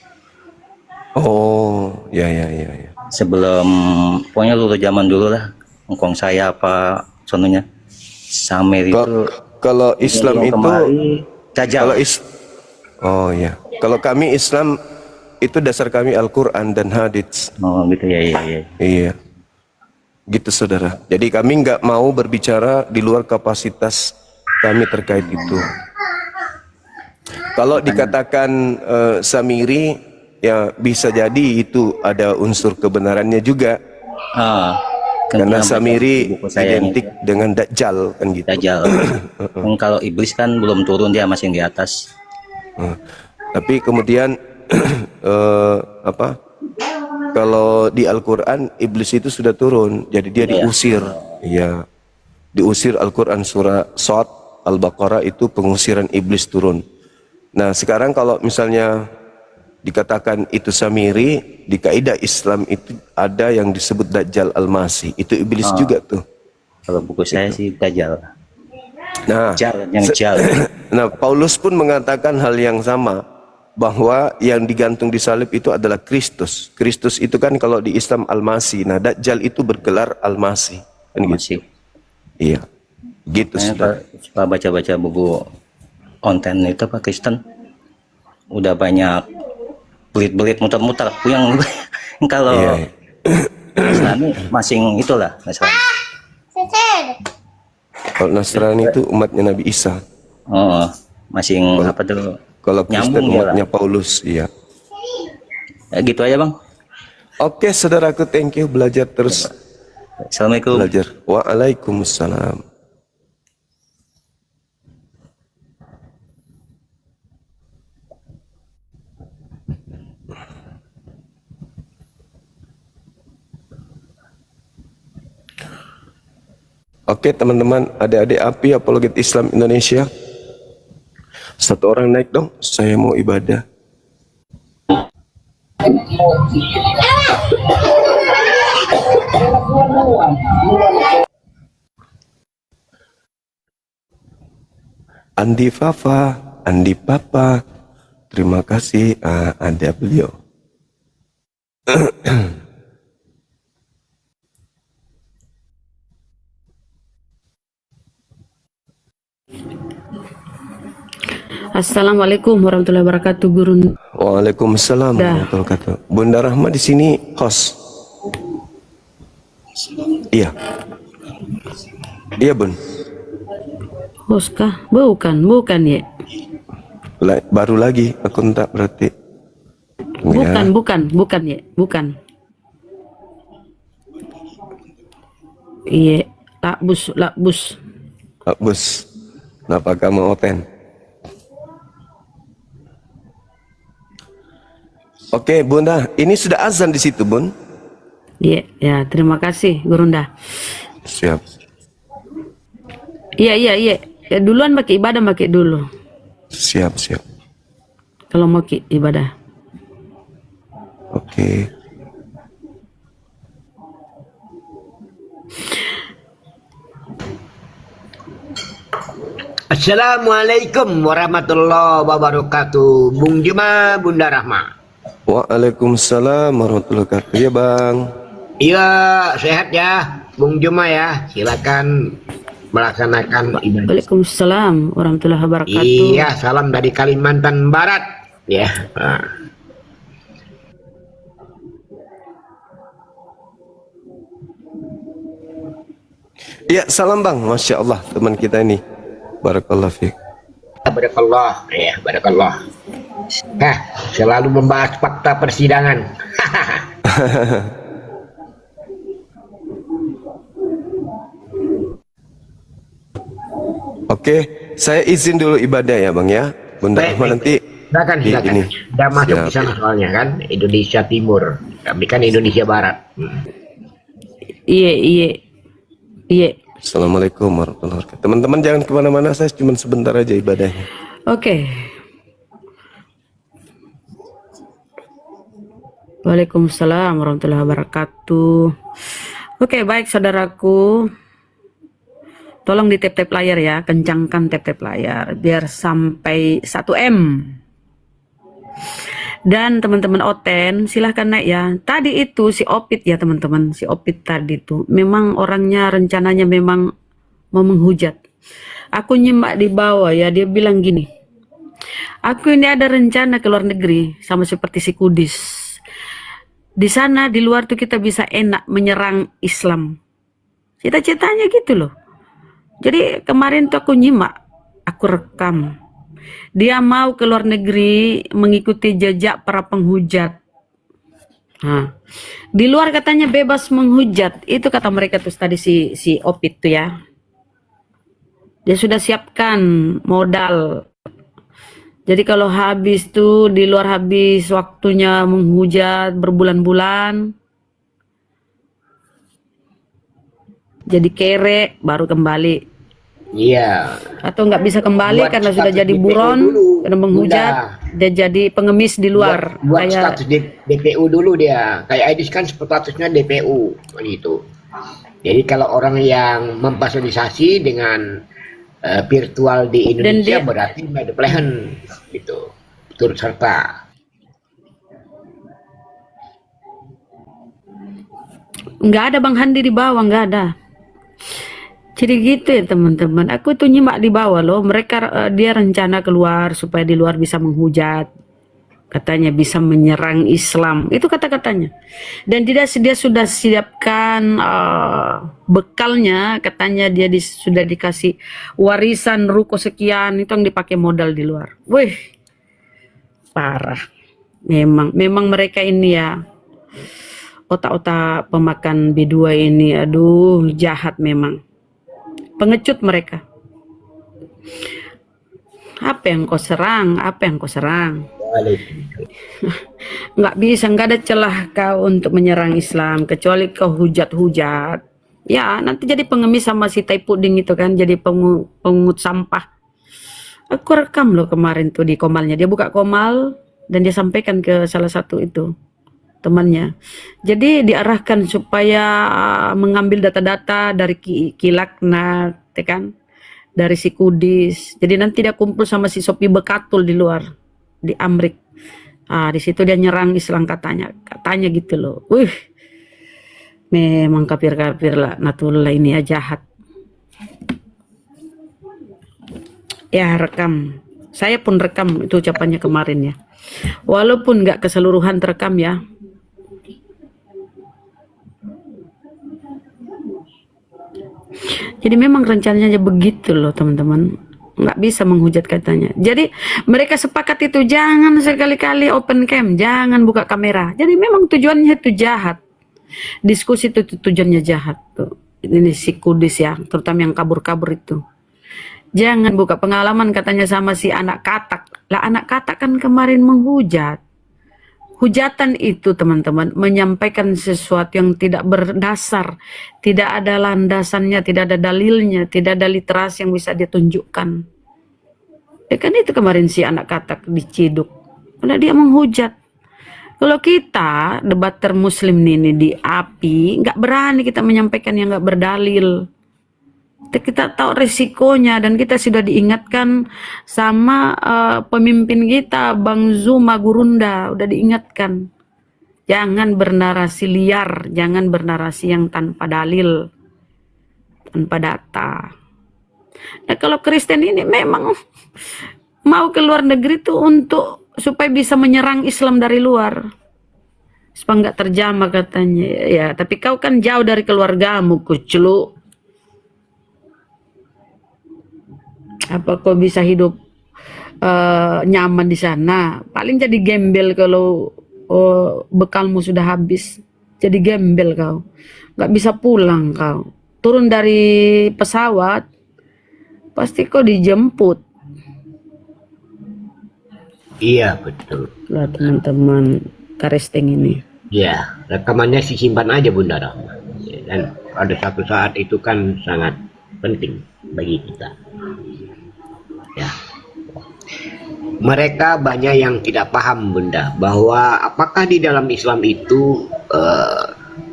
Oh, ya. Sebelum, pokoknya dulu zaman dulu lah. Engkong saya apa sononya Samir itu. Kalau Islam itu Dajjal. Oh ya, kalau kami Islam itu dasar kami Al-Quran dan hadits. Oh gitu ya, iya, iya. Iya, gitu saudara. Jadi kami nggak mau berbicara di luar kapasitas kami terkait itu. Kalau dikatakan Samiri, ya bisa jadi itu ada unsur kebenarannya juga. Ah, Karena pernah baca Samiri buku saya yang identik dengan Dajjal kan gitu. Dajjal. Kan kalau iblis kan belum turun, dia masih di atas. Tapi kemudian apa? Kalau di Al-Quran iblis itu sudah turun, jadi dia diusir. Iya, diusir. Al-Quran surah Shad Al-Baqarah itu pengusiran iblis turun. Nah sekarang kalau misalnya dikatakan itu Samiri, di kaidah Islam itu ada yang disebut Dajjal Al-Masih, itu iblis juga tuh. Kalau buku saya sih Dajjal. Nah, Dajjal. nah Paulus pun mengatakan hal yang sama, bahwa yang digantung di salib itu adalah Kristus. Kristus itu kan kalau di Islam Al-Masih. Nah Dajjal itu bergelar Al-Masih kan gitu. Masih. Iya, gitu sudah. Suka baca-baca buku konten itu Pak Kristen, udah banyak belit-belit muter-muter yang kalau Iya. Islami masing itulah Nasrani. Kalau Nasrani itu umatnya Nabi Isa. Oh, masing apa tuh? Kalau Kristen Nyambung ya lah. umatnya Paulus. Iya. Ya, gitu aja Bang. Oke saudaraku, thank you, belajar terus. Assalamualaikum. Belajar. Waalaikumsalam. Oke teman-teman, adik-adik api apologet Islam Indonesia, satu orang naik dong, saya mau ibadah. Andi Fafa, Andi Papa, terima kasih, ada beliau. Assalamualaikum warahmatullahi wabarakatuh, Guru. Waalaikumsalam warahmatullahi wabarakatuh. Bunda Rahma di sini host. Iya. Iya Bun. Host kah? Bukan ya. Baru lagi aku tak berarti. Bukan ya. Bukan. Iya, lakbus. Bus. Kenapa kamu oten? Oke, Bunda, ini sudah azan di situ, Bun. Iya, ya, terima kasih, Gurunda. Siap. Iya. Ya, duluan pakai ibadah dulu. Siap. Kalau mau ibadah. Oke. Assalamualaikum warahmatullahi wabarakatuh. Bung Juma, Bunda Rahma. Waalaikumsalam warahmatullahi wabarakatuh. Ya, Bang. Iya, sehat ya, Bung Juma ya. Silakan melaksanakan ibadah. Waalaikumsalam warahmatullahi wabarakatuh. Iya, salam dari Kalimantan Barat. Ya. Ya, salam Bang. Masya Allah, teman kita ini. Barakallah fiik. Barakallah, ya, barakallah. Selalu membahas fakta persidangan. Oke, saya izin dulu ibadah ya Bang ya. Bunda Rahma nanti Silakan. ini. Udah masuk Siap. di sana soalnya kan, Indonesia Timur. Kami kan Indonesia Barat. Iya. Assalamualaikum warahmatullahi wabarakatuh. Teman-teman jangan kemana-mana, saya cuma sebentar aja ibadahnya. Oke. Waalaikumsalam warahmatullahi wabarakatuh. Oke, baik saudaraku. Tolong di tap-tap layar ya, kencangkan tap-tap layar biar sampai 1M. Dan teman-teman Oten silahkan naik ya. Tadi itu si Opit ya teman-teman, si Opit tadi itu memang orangnya rencananya memang mau menghujat. Aku nyimak di bawah ya, dia bilang gini, Aku ini ada rencana ke luar negeri sama seperti si Kudis. Di sana di luar tuh kita bisa enak menyerang Islam. Cita-citanya gitu loh. Jadi kemarin tuh aku nyimak, aku rekam. Dia mau ke luar negeri mengikuti jejak para penghujat. Nah, di luar katanya bebas menghujat. Itu kata mereka tuh tadi si Opit tuh ya. Dia sudah siapkan modal. Jadi kalau habis tuh di luar habis waktunya menghujat berbulan-bulan, jadi kere baru kembali. Iya. Atau nggak bisa kembali Buat karena sudah status jadi DPO buron, dulu, karena menghujat, dia jadi pengemis di luar. Buat Kayak status DPU dulu dia. Kayak Aidis kan statusnya DPU gitu. Jadi kalau orang yang memfasilitasi dengan virtual di Indonesia dia- berarti medeplehan gitu. Turut serta. nggak ada Bang Handi di bawah, nggak ada. Jadi gitu ya teman-teman. Aku tuh nyimak di bawah loh. Mereka dia rencana keluar supaya di luar bisa menghujat. Katanya bisa menyerang Islam. Itu kata-katanya. Dan dia sudah siapkan bekalnya. Katanya dia sudah dikasih warisan ruko sekian. Itu yang dipakai modal di luar. Wih, parah. Memang mereka ini ya. Otak-otak pemakan B2 ini. Aduh, jahat memang. Pengecut mereka. Apa yang kau serang? Apa yang kau serang? Nggak bisa, nggak ada celah kau untuk menyerang Islam kecuali kau hujat-hujat. Ya nanti jadi pengemis sama si Tai Puding itu kan, jadi pengut sampah. Aku rekam loh kemarin tuh di komalnya, dia buka komal dan dia sampaikan ke salah satu itu temannya. Jadi diarahkan supaya mengambil data-data dari Kilaknat, ya kan, dari si Kudis. Jadi nanti dia kumpul sama si Sopi Bekatul di luar. Di Amrik. Di situ dia nyerang Islam katanya gitu loh. Wih, memang kafir-kafir lah. Natullah ini ya jahat. Ya rekam. Saya pun rekam itu ucapannya kemarin ya. Walaupun nggak keseluruhan terekam ya. Jadi memang rencananya begitu loh teman-teman. Nggak bisa menghujat katanya. Jadi mereka sepakat itu jangan sekali-kali open cam, jangan buka kamera. Jadi memang tujuannya itu jahat. Diskusi itu tujuannya jahat tuh. Ini si Kudis ya, terutama yang kabur-kabur itu. Jangan buka pengalaman katanya sama si anak katak. Lah anak katak kan kemarin menghujat. Hujatan itu teman-teman menyampaikan sesuatu yang tidak berdasar, tidak ada landasannya, tidak ada dalilnya, tidak ada literasi yang bisa ditunjukkan. Ya kan itu kemarin si anak katak diciduk, karena dia menghujat. Kalau kita debater muslim ini di API, nggak berani kita menyampaikan yang nggak berdalil. Kita tahu resikonya dan kita sudah diingatkan sama pemimpin kita Bang Zuma Gurunda, udah diingatkan jangan bernarasi liar, jangan bernarasi yang tanpa dalil, tanpa data. Nah kalau Kristen ini memang mau ke luar negeri tuh untuk supaya bisa menyerang Islam dari luar supaya nggak terjamah katanya ya. Tapi kau kan jauh dari keluargamu kuclu. Apa kau bisa hidup nyaman di sana? Paling jadi gembel kalau bekalmu sudah habis. Jadi gembel kau. Nggak bisa pulang kau. Turun dari pesawat, pasti kau dijemput. Iya betul. Lah teman-teman Karesteng ini. Iya, rekamannya simpan aja Bunda Rahma. Ya, dan pada satu saat itu kan sangat penting bagi kita. Ya. Mereka banyak yang tidak paham Bunda bahwa apakah di dalam Islam itu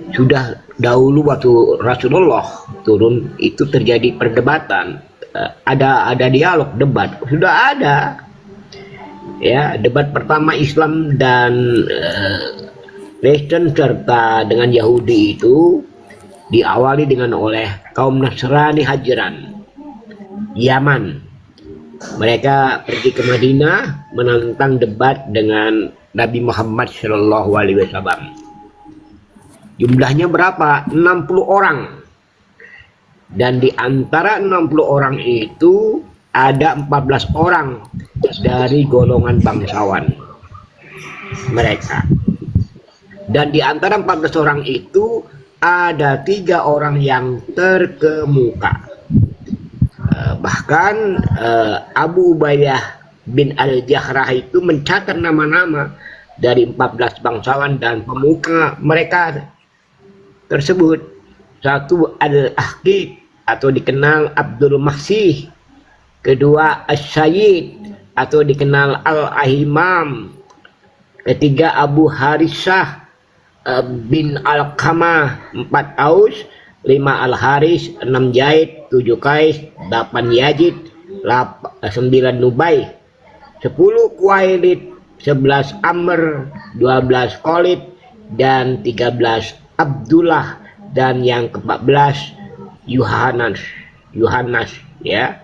sudah dahulu waktu Rasulullah turun itu terjadi perdebatan, ada dialog debat sudah ada ya. Debat pertama Islam dan Kristen serta dengan Yahudi itu diawali dengan oleh kaum Nasrani Hajran Yaman. Mereka pergi ke Madinah menantang debat dengan Nabi Muhammad Shallallahu Alaihi Wasallam. Jumlahnya berapa? 60 orang. Dan di antara 60 orang itu ada 14 orang dari golongan bangsawan mereka. Dan di antara 14 orang itu ada 3 orang yang terkemuka. Bahkan Abu Ubaidah bin Al-Jahrah itu mencatat nama-nama dari 14 bangsawan dan pemuka mereka tersebut. Satu, Al-Ahqid atau dikenal Abdul Masih. Kedua, As-Sayyid atau dikenal Al-Ahimam. Ketiga, Abu Harisah bin Al-Qamah. 4, Aus. 5, Al-Haris. 6, Zaid. 7, Qais. 8, Yazid. 9, Nubay. 10, Kuwailid. 11, Amr. 12, Khalid. Dan 13, Abdullah. Dan yang ke-14, Yohanes, ya.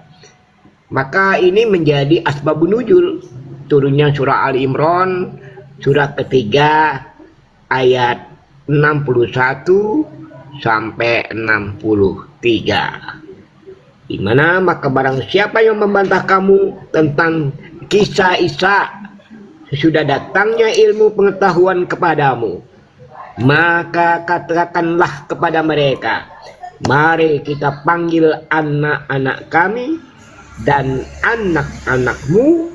Maka ini menjadi asbabun nuzul turunnya surah Ali Imran surah ketiga ayat 61 sampai 63. Di mana maka barang siapa yang membantah kamu tentang kisah Isa sesudah datangnya ilmu pengetahuan kepadamu, maka katakanlah kepada mereka, mari kita panggil anak-anak kami dan anak-anakmu,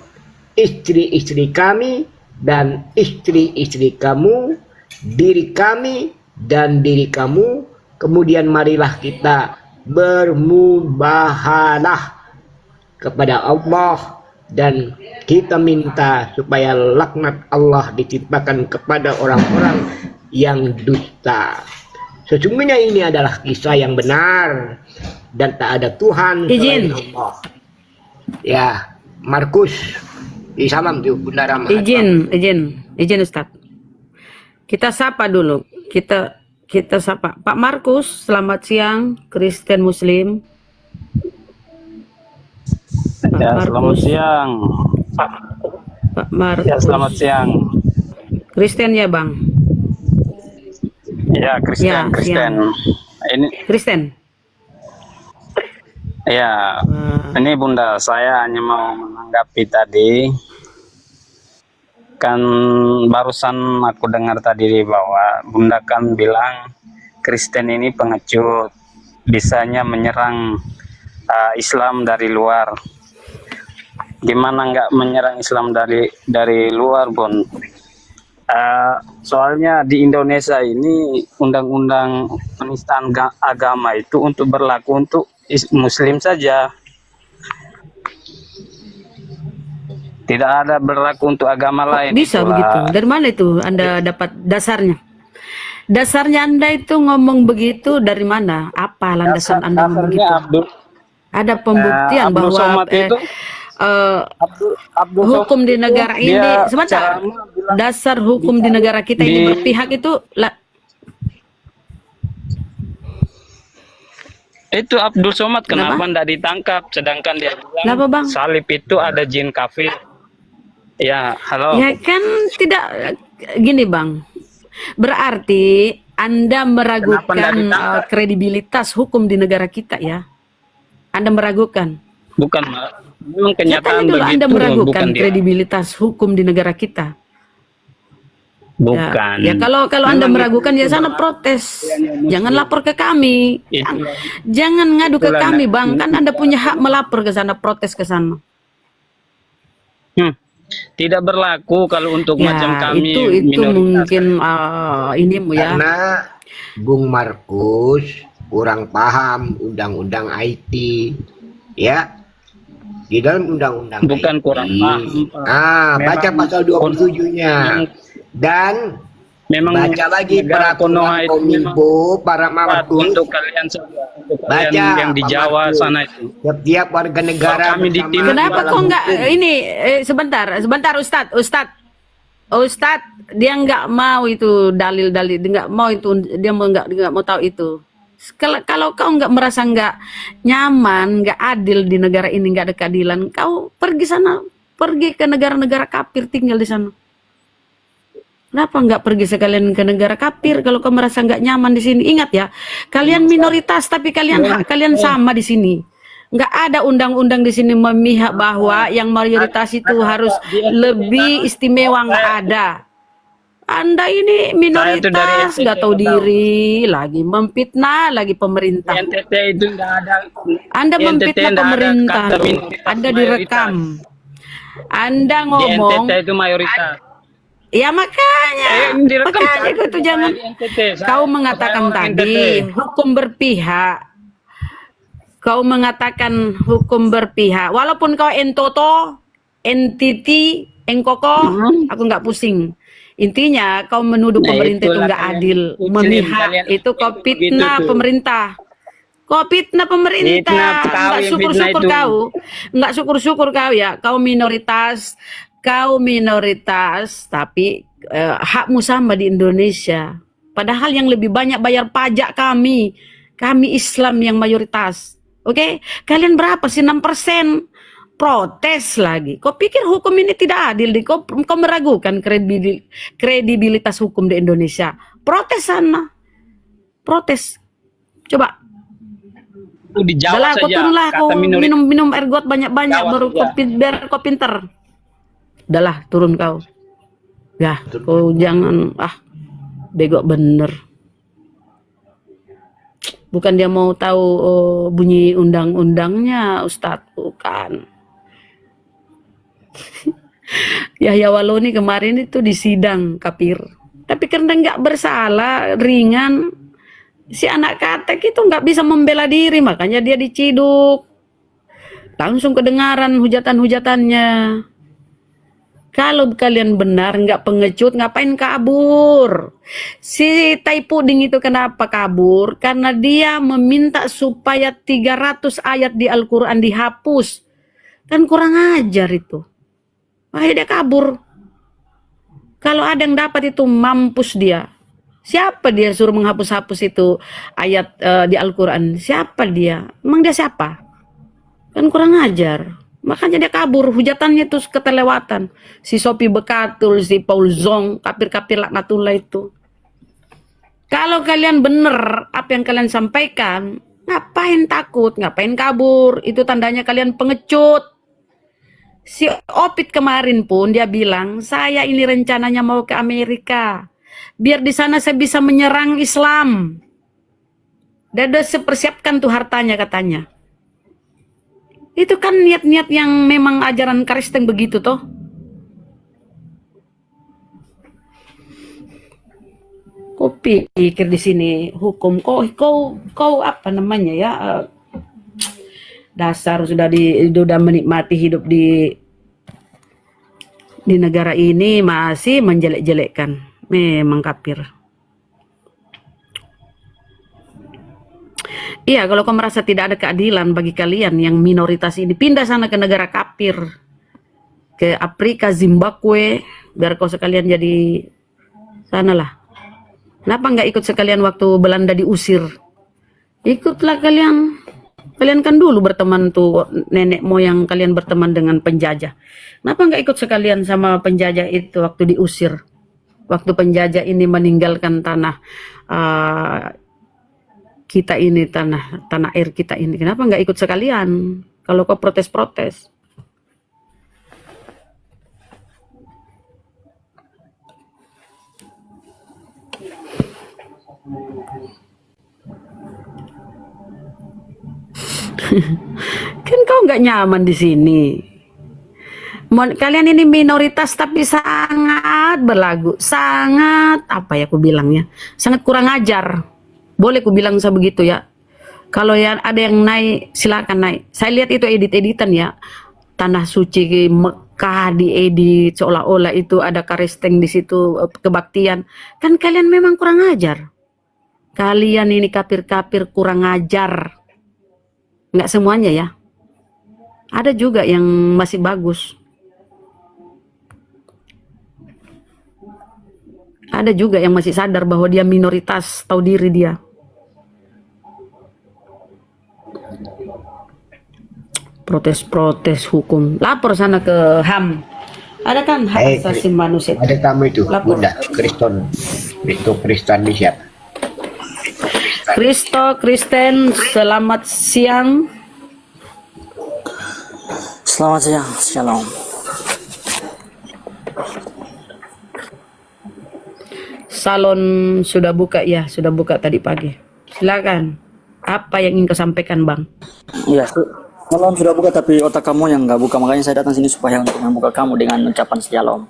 istri-istri kami dan istri-istri kamu, diri kami dan diri kamu, kemudian marilah kita bermubahalah kepada Allah dan kita minta supaya laknat Allah ditimpakan kepada orang-orang yang dusta. Sesungguhnya ini adalah kisah yang benar dan tak ada Tuhan selain Allah. Ya, Markus, salam tuh Bunda Rama. Izin Ustadz. Kita sapa dulu. Kita sapa Pak Markus. Selamat siang, Kristen Muslim. Ya, selamat siang. Pak Markus. Ya, selamat siang. Kristen ya, Bang? Ya, Kristen, Ya, Kristen. Ini Kristen. ya, ini Bunda, saya hanya mau menanggapi tadi. Kan barusan aku dengar tadi bahwa Bunda kan bilang Kristen ini pengecut, bisanya menyerang Islam dari luar. Gimana nggak menyerang Islam dari luar, Bun? Soalnya di Indonesia ini undang-undang penistaan agama itu untuk berlaku untuk Muslim saja, tidak ada berlaku untuk agama lain. Bisa Itulah. begitu? Dari mana itu Anda dapat dasarnya? Dasarnya Anda itu ngomong begitu dari mana? Apa landasan Anda ngomong begitu? Ada pembuktian Abdul bahwa Somad itu, Abdul hukum di negara ini, dia sebentar, caranya bilang dasar hukum di negara kita ini berpihak itu itu Abdul Somad kenapa tidak ditangkap, sedangkan dia Kenapa, Bang? bilang salib itu ada jin kafir. Ya, halo. ya kan tidak gini, Bang. Berarti Anda meragukan kredibilitas hukum di negara kita ya. Anda meragukan. Bukan, memang kenyataan Dulu begitu. Anda meragukan bukan dia. kredibilitas hukum di negara kita. Bukan. Ya kalau Anda meragukan ya sana protes. Jangan lapor ke kami. Jangan ngadu ke kami, Bang. Kan Anda punya hak melapor ke sana, protes ke sana. Tidak berlaku kalau untuk Ya, macam kami itu minoritas. mungkin ini ya. Karena Bung Markus kurang paham undang-undang IT, ya. Di dalam undang-undang Bukan IT, kurang paham. baca pasal 27-nya. Dan Memang baca lagi negara Konoha peraturan itu Kominfo para Markus. untuk kalian saja, untuk kalian Baca, yang di Pak Jawa Markus. sana itu. Setiap warga negara Kalau kami di bersama timur, Kenapa dalam kok enggak hukum. ini sebentar Ustadz dia nggak mau itu dalil-dalil, dia nggak mau itu, dia nggak mau tahu itu. Kalau kau nggak merasa nggak nyaman, nggak adil di negara ini, nggak ada keadilan, kau pergi sana, pergi ke negara-negara kafir, tinggal di sana. Kenapa nggak pergi sekalian ke negara kafir kalau kau merasa nggak nyaman di sini? Ingat ya, kalian minoritas tapi kalian hak kalian sama di sini. Nggak ada undang-undang di sini memihak bahwa yang mayoritas itu harus lebih istimewa, nggak ada. Anda ini minoritas, nggak tahu diri, lagi memfitnah lagi pemerintah. NTT itu nggak ada. Anda Di NTT memfitnah nggak ada pemerintah, kata loh. minoritas Anda mayoritas. direkam. Anda Di ngomong, NTT itu mayoritas. ya makanya Direkam itu tuh jangan. di NTT. Kau mengatakan Saya orang tadi NTT. hukum berpihak. Kau mengatakan hukum berpihak. Walaupun kau entoto, entiti, engkoko, aku nggak pusing. Intinya kau menuduh Nah, pemerintah itu itulah nggak kalian adil, kucilin, memihak. kalian Itu kau begitu fitnah tuh. pemerintah. Kau fitnah pemerintah. Fitnah, Nggak kawin syukur-syukur fitnah itu. kau. Nggak syukur-syukur kau ya. Kau minoritas. Kau minoritas, tapi hakmu sama di Indonesia. Padahal yang lebih banyak bayar pajak kami. Kami Islam yang mayoritas. Oke, kalian berapa sih? 6%. Protes lagi. Kau pikir hukum ini tidak adil? Kau meragukan kredibilitas hukum di Indonesia. Protes sana. Protes. Coba. Itu dijawab Udah lah, kau saja. turunlah. Kau Kata minoritas. minum air got banyak-banyak. Jawab Baru saja. biar kau pinter. Udahlah, turun kau. Ya, kau jangan. Bego bener. Bukan dia mau tahu bunyi undang-undangnya, Ustadz. Bukan. Yahya Waloni kemarin itu di sidang kafir. Tapi karena nggak bersalah, ringan, si anak katek itu nggak bisa membela diri, makanya dia diciduk. Langsung kedengaran hujatan-hujatannya. Kalau kalian benar nggak pengecut, ngapain kabur? Si Tai Puding itu kenapa kabur? Karena dia meminta supaya 300 ayat di Al-Quran dihapus. Kan kurang ajar itu. Akhirnya dia kabur. Kalau ada yang dapat itu mampus dia. Siapa dia suruh menghapus-hapus itu ayat di Al-Quran? Siapa dia? Emang dia siapa? Kan kurang ajar. Makanya dia kabur, hujatannya itu keterlewatan. Si Sophie Bekatul, si Paul Zong, kafir-kafir laknatullah itu. Kalau kalian bener apa yang kalian sampaikan, ngapain takut, ngapain kabur? Itu tandanya kalian pengecut. Si Opit kemarin pun dia bilang, saya ini rencananya mau ke Amerika. Biar di sana saya bisa menyerang Islam. Dan udah sepersiapkan tuh hartanya katanya. Itu kan niat-niat yang memang ajaran Kristen begitu toh. Kau pikir di sini hukum kau apa namanya ya? Dasar sudah menikmati hidup di negara ini masih menjelek-jelekkan. Memang kafir. Iya, kalau kau merasa tidak ada keadilan bagi kalian yang minoritas ini, pindah sana ke negara kafir. Ke Afrika, Zimbabwe, biar kau sekalian jadi sanalah. Kenapa nggak ikut sekalian waktu Belanda diusir? Ikutlah kalian. Kalian kan dulu berteman tuh, nenek moyang kalian berteman dengan penjajah. Kenapa nggak ikut sekalian sama penjajah itu waktu diusir? Waktu penjajah ini meninggalkan tanah kita ini, tanah air kita ini. Kenapa nggak ikut sekalian? Kalau kau protes-protes. Kan kau nggak nyaman di sini. Kalian ini minoritas tapi sangat berlagu, sangat apa ya aku bilangnya, sangat kurang ajar. Boleh aku bilang saya begitu ya. Kalau yang ada yang naik, silakan naik. Saya lihat itu edit-editan ya, tanah suci Mekah diedit seolah-olah itu ada Kristen di situ, kebaktian. Kan kalian memang kurang ajar. Kalian ini kafir-kafir kurang ajar. Nggak semuanya ya. Ada juga yang masih bagus. Ada juga yang masih sadar bahwa dia minoritas, tahu diri dia. Protes-protes hukum. Lapor sana ke HAM. Ada kan hak asasi manusia. Ada kamu itu, Lapor. Bunda, Kristen di siapa? Kristen, selamat siang. Selamat siang, shalom. Salon sudah buka ya, sudah buka tadi pagi. Silakan. Apa yang ingin kau sampaikan, Bang? Iya, malam sudah buka tapi otak kamu yang nggak buka, makanya saya datang sini supaya untuk membuka kamu dengan ucapan shalom.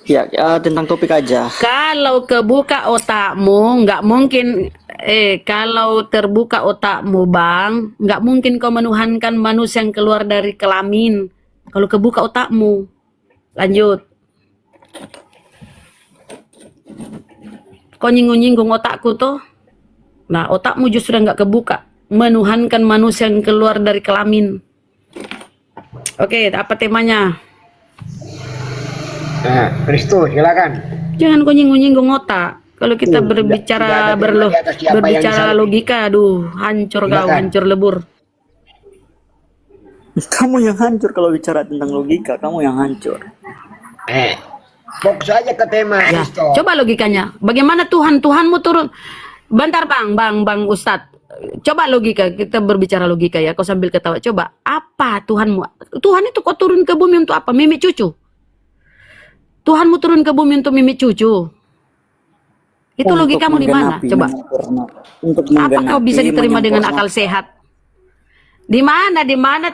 Ya, tentang topik aja. Kalau kebuka otakmu, nggak mungkin. Kalau terbuka otakmu, Bang, nggak mungkin kau menuhankan manusia yang keluar dari kelamin. Kalau kebuka otakmu, lanjut. Kau nyinggung-nyinggung otakku tuh. Nah, otakmu justru nggak kebuka. Menuhankan manusia yang keluar dari kelamin. Oke, apa temanya? Nah, Kristo, silakan. Jangan kau nyinggung-nyinggung otak. Kalau kita berbicara berbicara logika, aduh, hancur kau, hancur lebur. Kamu yang hancur kalau bicara tentang logika, kamu yang hancur. Fokus aja ke tema, Ya, Kristo. coba logikanya. Bagaimana Tuhanmu turun? Bentar, Bang Ustadz. Coba logika, kita berbicara logika ya. Kau sambil ketawa. Coba, apa Tuhanmu? Tuhan itu kau turun ke bumi untuk apa? Mimik cucu. Tuhanmu turun ke bumi untuk mimik cucu. Itu logikamu di mana? Coba. Untuk Apa kau bisa diterima dengan akal sehat? Di mana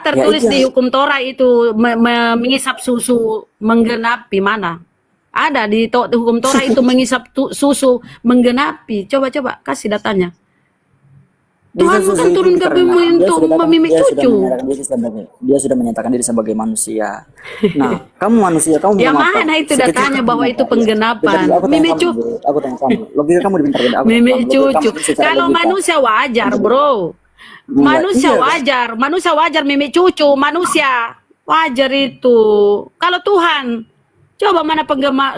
tertulis itu di hukum Torah itu mengisap susu menggenapi mana? Ada di hukum Torah itu mengisap susu menggenapi. Coba kasih datanya. Tuhan kan turun ke bumi untuk memimik cucu. Dia sudah menyatakan diri sebagai manusia. Nah, kamu manusia, kamu Yang bilang apa? mana itu datanya bahwa itu penggenapan? Mimik cucu. Aku tanya kamu, logika kamu dibintar beda. Mimik cucu. Kalau manusia wajar, bro. Manusia wajar mimik cucu, manusia wajar itu. Kalau Tuhan, coba mana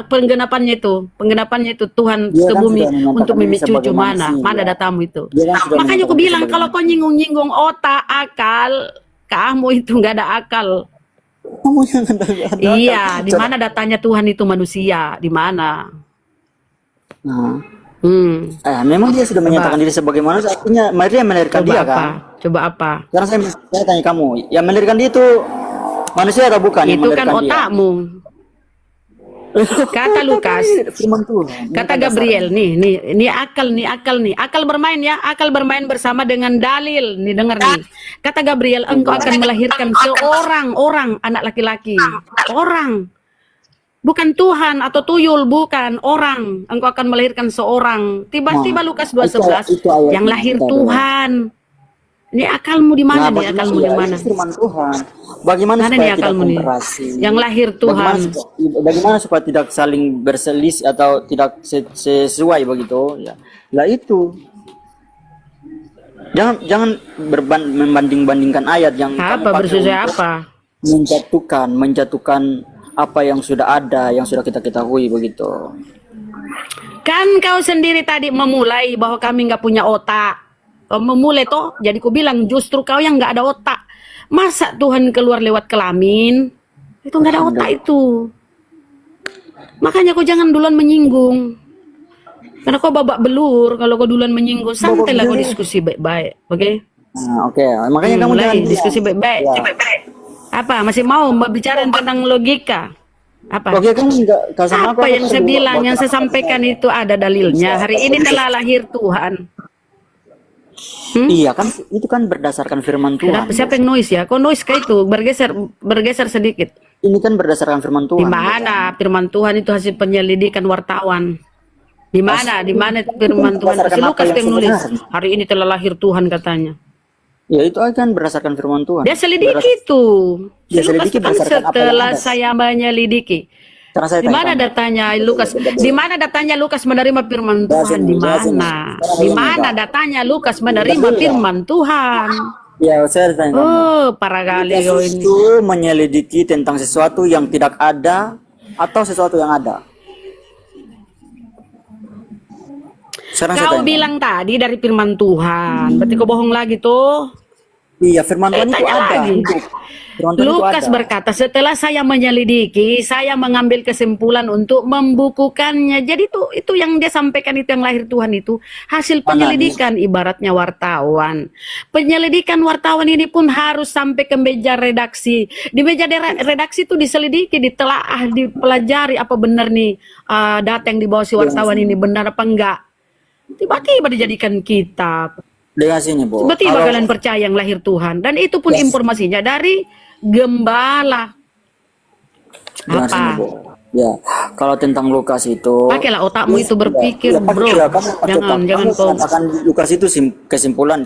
penggenapannya itu? Penggenapannya itu Tuhan ke bumi untuk mimik cucu mana? Mana datamu itu? Makanya aku bilang kalau kau nyinggung-nyinggung otak, akal, kamu itu nggak ada akal. Kamu yang ada Iya, di mana datanya Tuhan itu manusia? Di mana? Nah, Memang dia sudah menyatakan diri sebagai manusia, artinya Maria melahirkan dia kan? Coba apa? Sekarang saya tanya kamu, yang melahirkan dia itu manusia atau bukan? Itu kan otakmu. Kata Lukas, kata Gabriel, nih akal bermain ya, akal bermain bersama dengan dalil, nih dengar nih. Kata Gabriel, engkau akan melahirkan seorang anak laki-laki, orang, bukan Tuhan atau tuyul, bukan orang. Engkau akan melahirkan seorang. Tiba-tiba Lukas 2:11, yang lahir Tuhan. Ini akalmu di mana nih? Akalmu di mana? Firman Tuhan. Bagaimana Mana supaya nih tidak akalmu nih? komparasi? Yang lahir Tuhan. Bagaimana supaya tidak saling berselisih atau tidak sesuai begitu? Ya, lah itu. Jangan membanding-bandingkan ayat yang Apa bersesuai apa? menjatuhkan apa yang sudah ada, yang sudah kita ketahui begitu. Kan kau sendiri tadi memulai bahwa kami nggak punya otak. Kau memulai toh, jadi ku bilang justru kau yang nggak ada otak. Masa Tuhan keluar lewat kelamin? Itu nggak ada otak itu. Makanya kau jangan duluan menyinggung. Karena kau babak belur kalau kau duluan menyinggung. Santailah kau diskusi baik-baik, oke? Nah, oke. Makanya kamu Mulai jangan diskusi baik-baik. Apa? Masih mau bicara tentang logika? Apa? Oke, kamu enggak sama Apa yang saya bilang, yang saya sampaikan itu ada dalilnya. Hari ini telah lahir Tuhan. Iya kan, itu kan berdasarkan firman Tuhan. Kenapa? Siapa yang noise ya? Kok noise kayak itu? Bergeser sedikit. Ini kan berdasarkan firman Tuhan. Di mana firman Tuhan itu hasil penyelidikan wartawan? Di mana? Di mana firman Tuhan? Si Lukas yang nulis. Hari ini telah lahir Tuhan katanya. Ya itu kan berdasarkan firman Tuhan. Dia selidiki itu. Dia Si Lukas selidiki kan berdasarkan apa yang setelah ada. saya menyelidiki. Karena saya Di mana tanya kamu. datanya Lukas? Di mana datanya Lukas menerima firman Tuhan? Di mana? Di mana datanya Lukas menerima firman Tuhan? Ya, saya tanya kamu. Oh, parah kali kau Yesus ini. itu menyelidiki tentang sesuatu yang tidak ada atau sesuatu yang ada. Sekarang saya Kau tanya. bilang tadi dari firman Tuhan. Berarti kau bohong lagi tuh. Iya, firman Tuhan itu Tanya ada. lagi. Hidup. Firman Tuhan itu Lukas ada. berkata, setelah saya menyelidiki, saya mengambil kesimpulan untuk membukukannya. Jadi itu yang dia sampaikan, itu yang lahir Tuhan itu hasil penyelidikan, ibaratnya wartawan. Penyelidikan wartawan ini pun harus sampai ke meja redaksi. Di meja redaksi itu diselidiki, ditelaah, dipelajari apa benar nih data yang dibawa si wartawan ini benar apa enggak. Tiba-tiba dijadikan kitab. Dengan sini, Bu. Tiba-tiba Kalau- kalian percaya yang lahir Tuhan, dan itu pun informasinya dari gembala. dengan sini, Apa? Bu. Ya, kalau tentang Lukas itu, Pakailah otakmu itu berpikir, ya, bro. ya, kamu pakai Jangan otak. jangan Kamu kau. katakan Lukas itu kesimpulan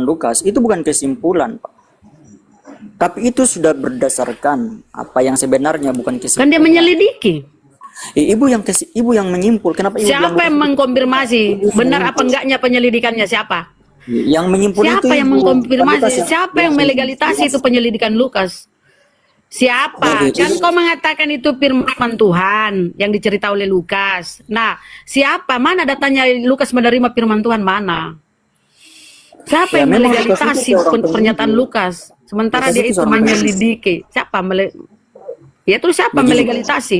Lukas itu bukan kesimpulan, Pak. Tapi itu sudah berdasarkan apa yang sebenarnya, bukan Kan kesimpulan. dia menyelidiki. Ibu yang menyimpul. Kenapa ibu bilang Siapa yang mengkonfirmasi benar apa enggaknya penyelidikannya? Siapa? yang menyimpul itu Siapa yang ibu? mengkonfirmasi? Lukas Siapa yang melegalitasi itu penyelidikan Lukas? Siapa? Oke, Kan jadi- kau mengatakan itu firman Tuhan yang dicerita oleh Lukas. Nah, siapa? Mana datanya Lukas menerima firman Tuhan? Mana? Siapa Ya, yang memang melegalitasi Lukas itu seorang pernyataan penyidik. Lukas? Sementara Lukas dia itu itu seorang menyelidiki. Siapa? Ya terus siapa Begini. melegalitasi?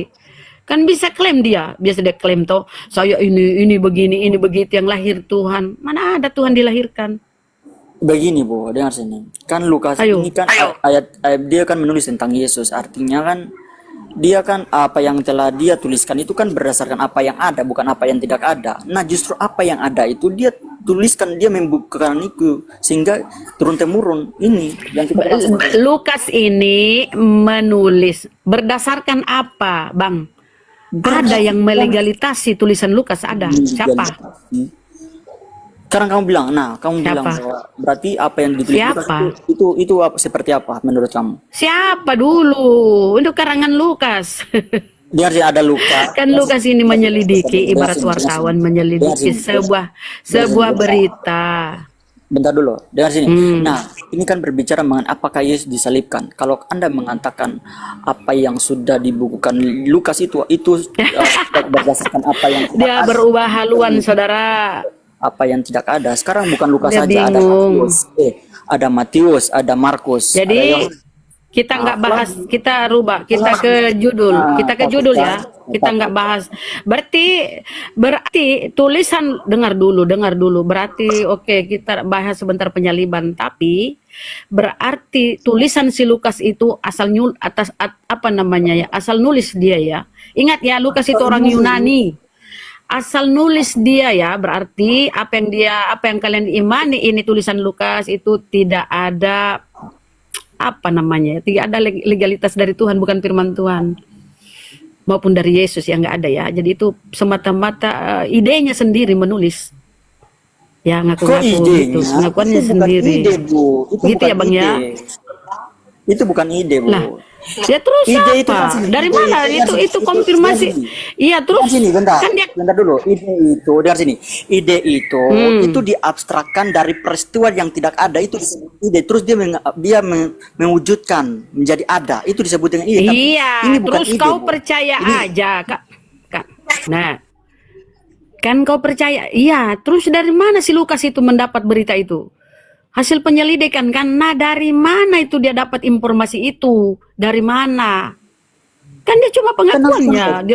Kan bisa klaim dia. Biasa dia klaim toh, saya ini begini, ini begitu, yang lahir Tuhan. Mana ada Tuhan dilahirkan? Begini, Bu, dengar sini. Kan Lukas Ayo. ini kan ayat dia kan menulis tentang Yesus. Artinya kan dia kan apa yang telah dia tuliskan itu kan berdasarkan apa yang ada, bukan apa yang tidak ada. Nah, justru apa yang ada itu dia tuliskan, dia membukakan itu sehingga turun temurun ini yang kita langsung. Lukas ini menulis berdasarkan apa, Bang? Ada yang melegalitasi tulisan Lukas, ada. Siapa? Sekarang kamu bilang, kamu bilang Siapa? bahwa berarti apa yang ditulis Lukas Siapa? itu apa, seperti apa menurut kamu? Siapa dulu? Untuk karangan Lukas. Dengar sih, ada Lukas. Kan Lukas ini menyelidiki, ibarat wartawan menyelidiki sebuah berita. Bentar dulu, dengar sini. Hmm. Nah, ini kan berbicara mengenai apakah Yesus disalibkan. Kalau Anda mengatakan apa yang sudah dibukukan Lukas itu berdasarkan apa yang tidak Dia ada, berubah haluan, saudara. apa yang tidak ada. Sekarang bukan Lukas Dia saja, bingung. ada Matius, ada Markus, ada Jadi Yohanes. kita nggak bahas, kita rubah, kita ke judul, ya. Kita nggak bahas. Berarti tulisan, dengar dulu. Berarti oke, kita bahas sebentar penyaliban. Tapi berarti tulisan si Lukas itu asal asal nulis dia ya. Ingat ya, Lukas itu orang Yunani. Asal nulis dia ya, berarti apa yang kalian imani ini tulisan Lukas itu tidak ada tidak ada legalitas dari Tuhan, bukan firman Tuhan maupun dari Yesus yang nggak ada ya. Jadi itu semata-mata idenya sendiri menulis ya, ngaku-ngaku gitu, pengakuannya Itu bukan sendiri ide, Bu. Itu gitu bukan ya Bang ide. ya. Itu bukan ide, Bu. Lah, ya terus Ide itu apa? kan sini, Dari ide mana itu kan itu sini, konfirmasi? sini. Iya terus. Sini, bentar. Kan dia Bentar dulu. Ide itu, dengar sini. Ide itu diabstrakkan dari peristiwa yang tidak ada, itu disebut ide. Terus dia mewujudkan menjadi ada. Itu disebut dengan ide. Tapi iya, ini bukan terus ide, kau Bu. percaya aja, Kak. Nah, kan kau percaya. Iya, terus dari mana si Lukas itu mendapat berita itu? Hasil penyelidikan kan. Nah, dari mana itu dia dapat informasi itu? Dari mana? Kan dia cuma pengakuannya. Dia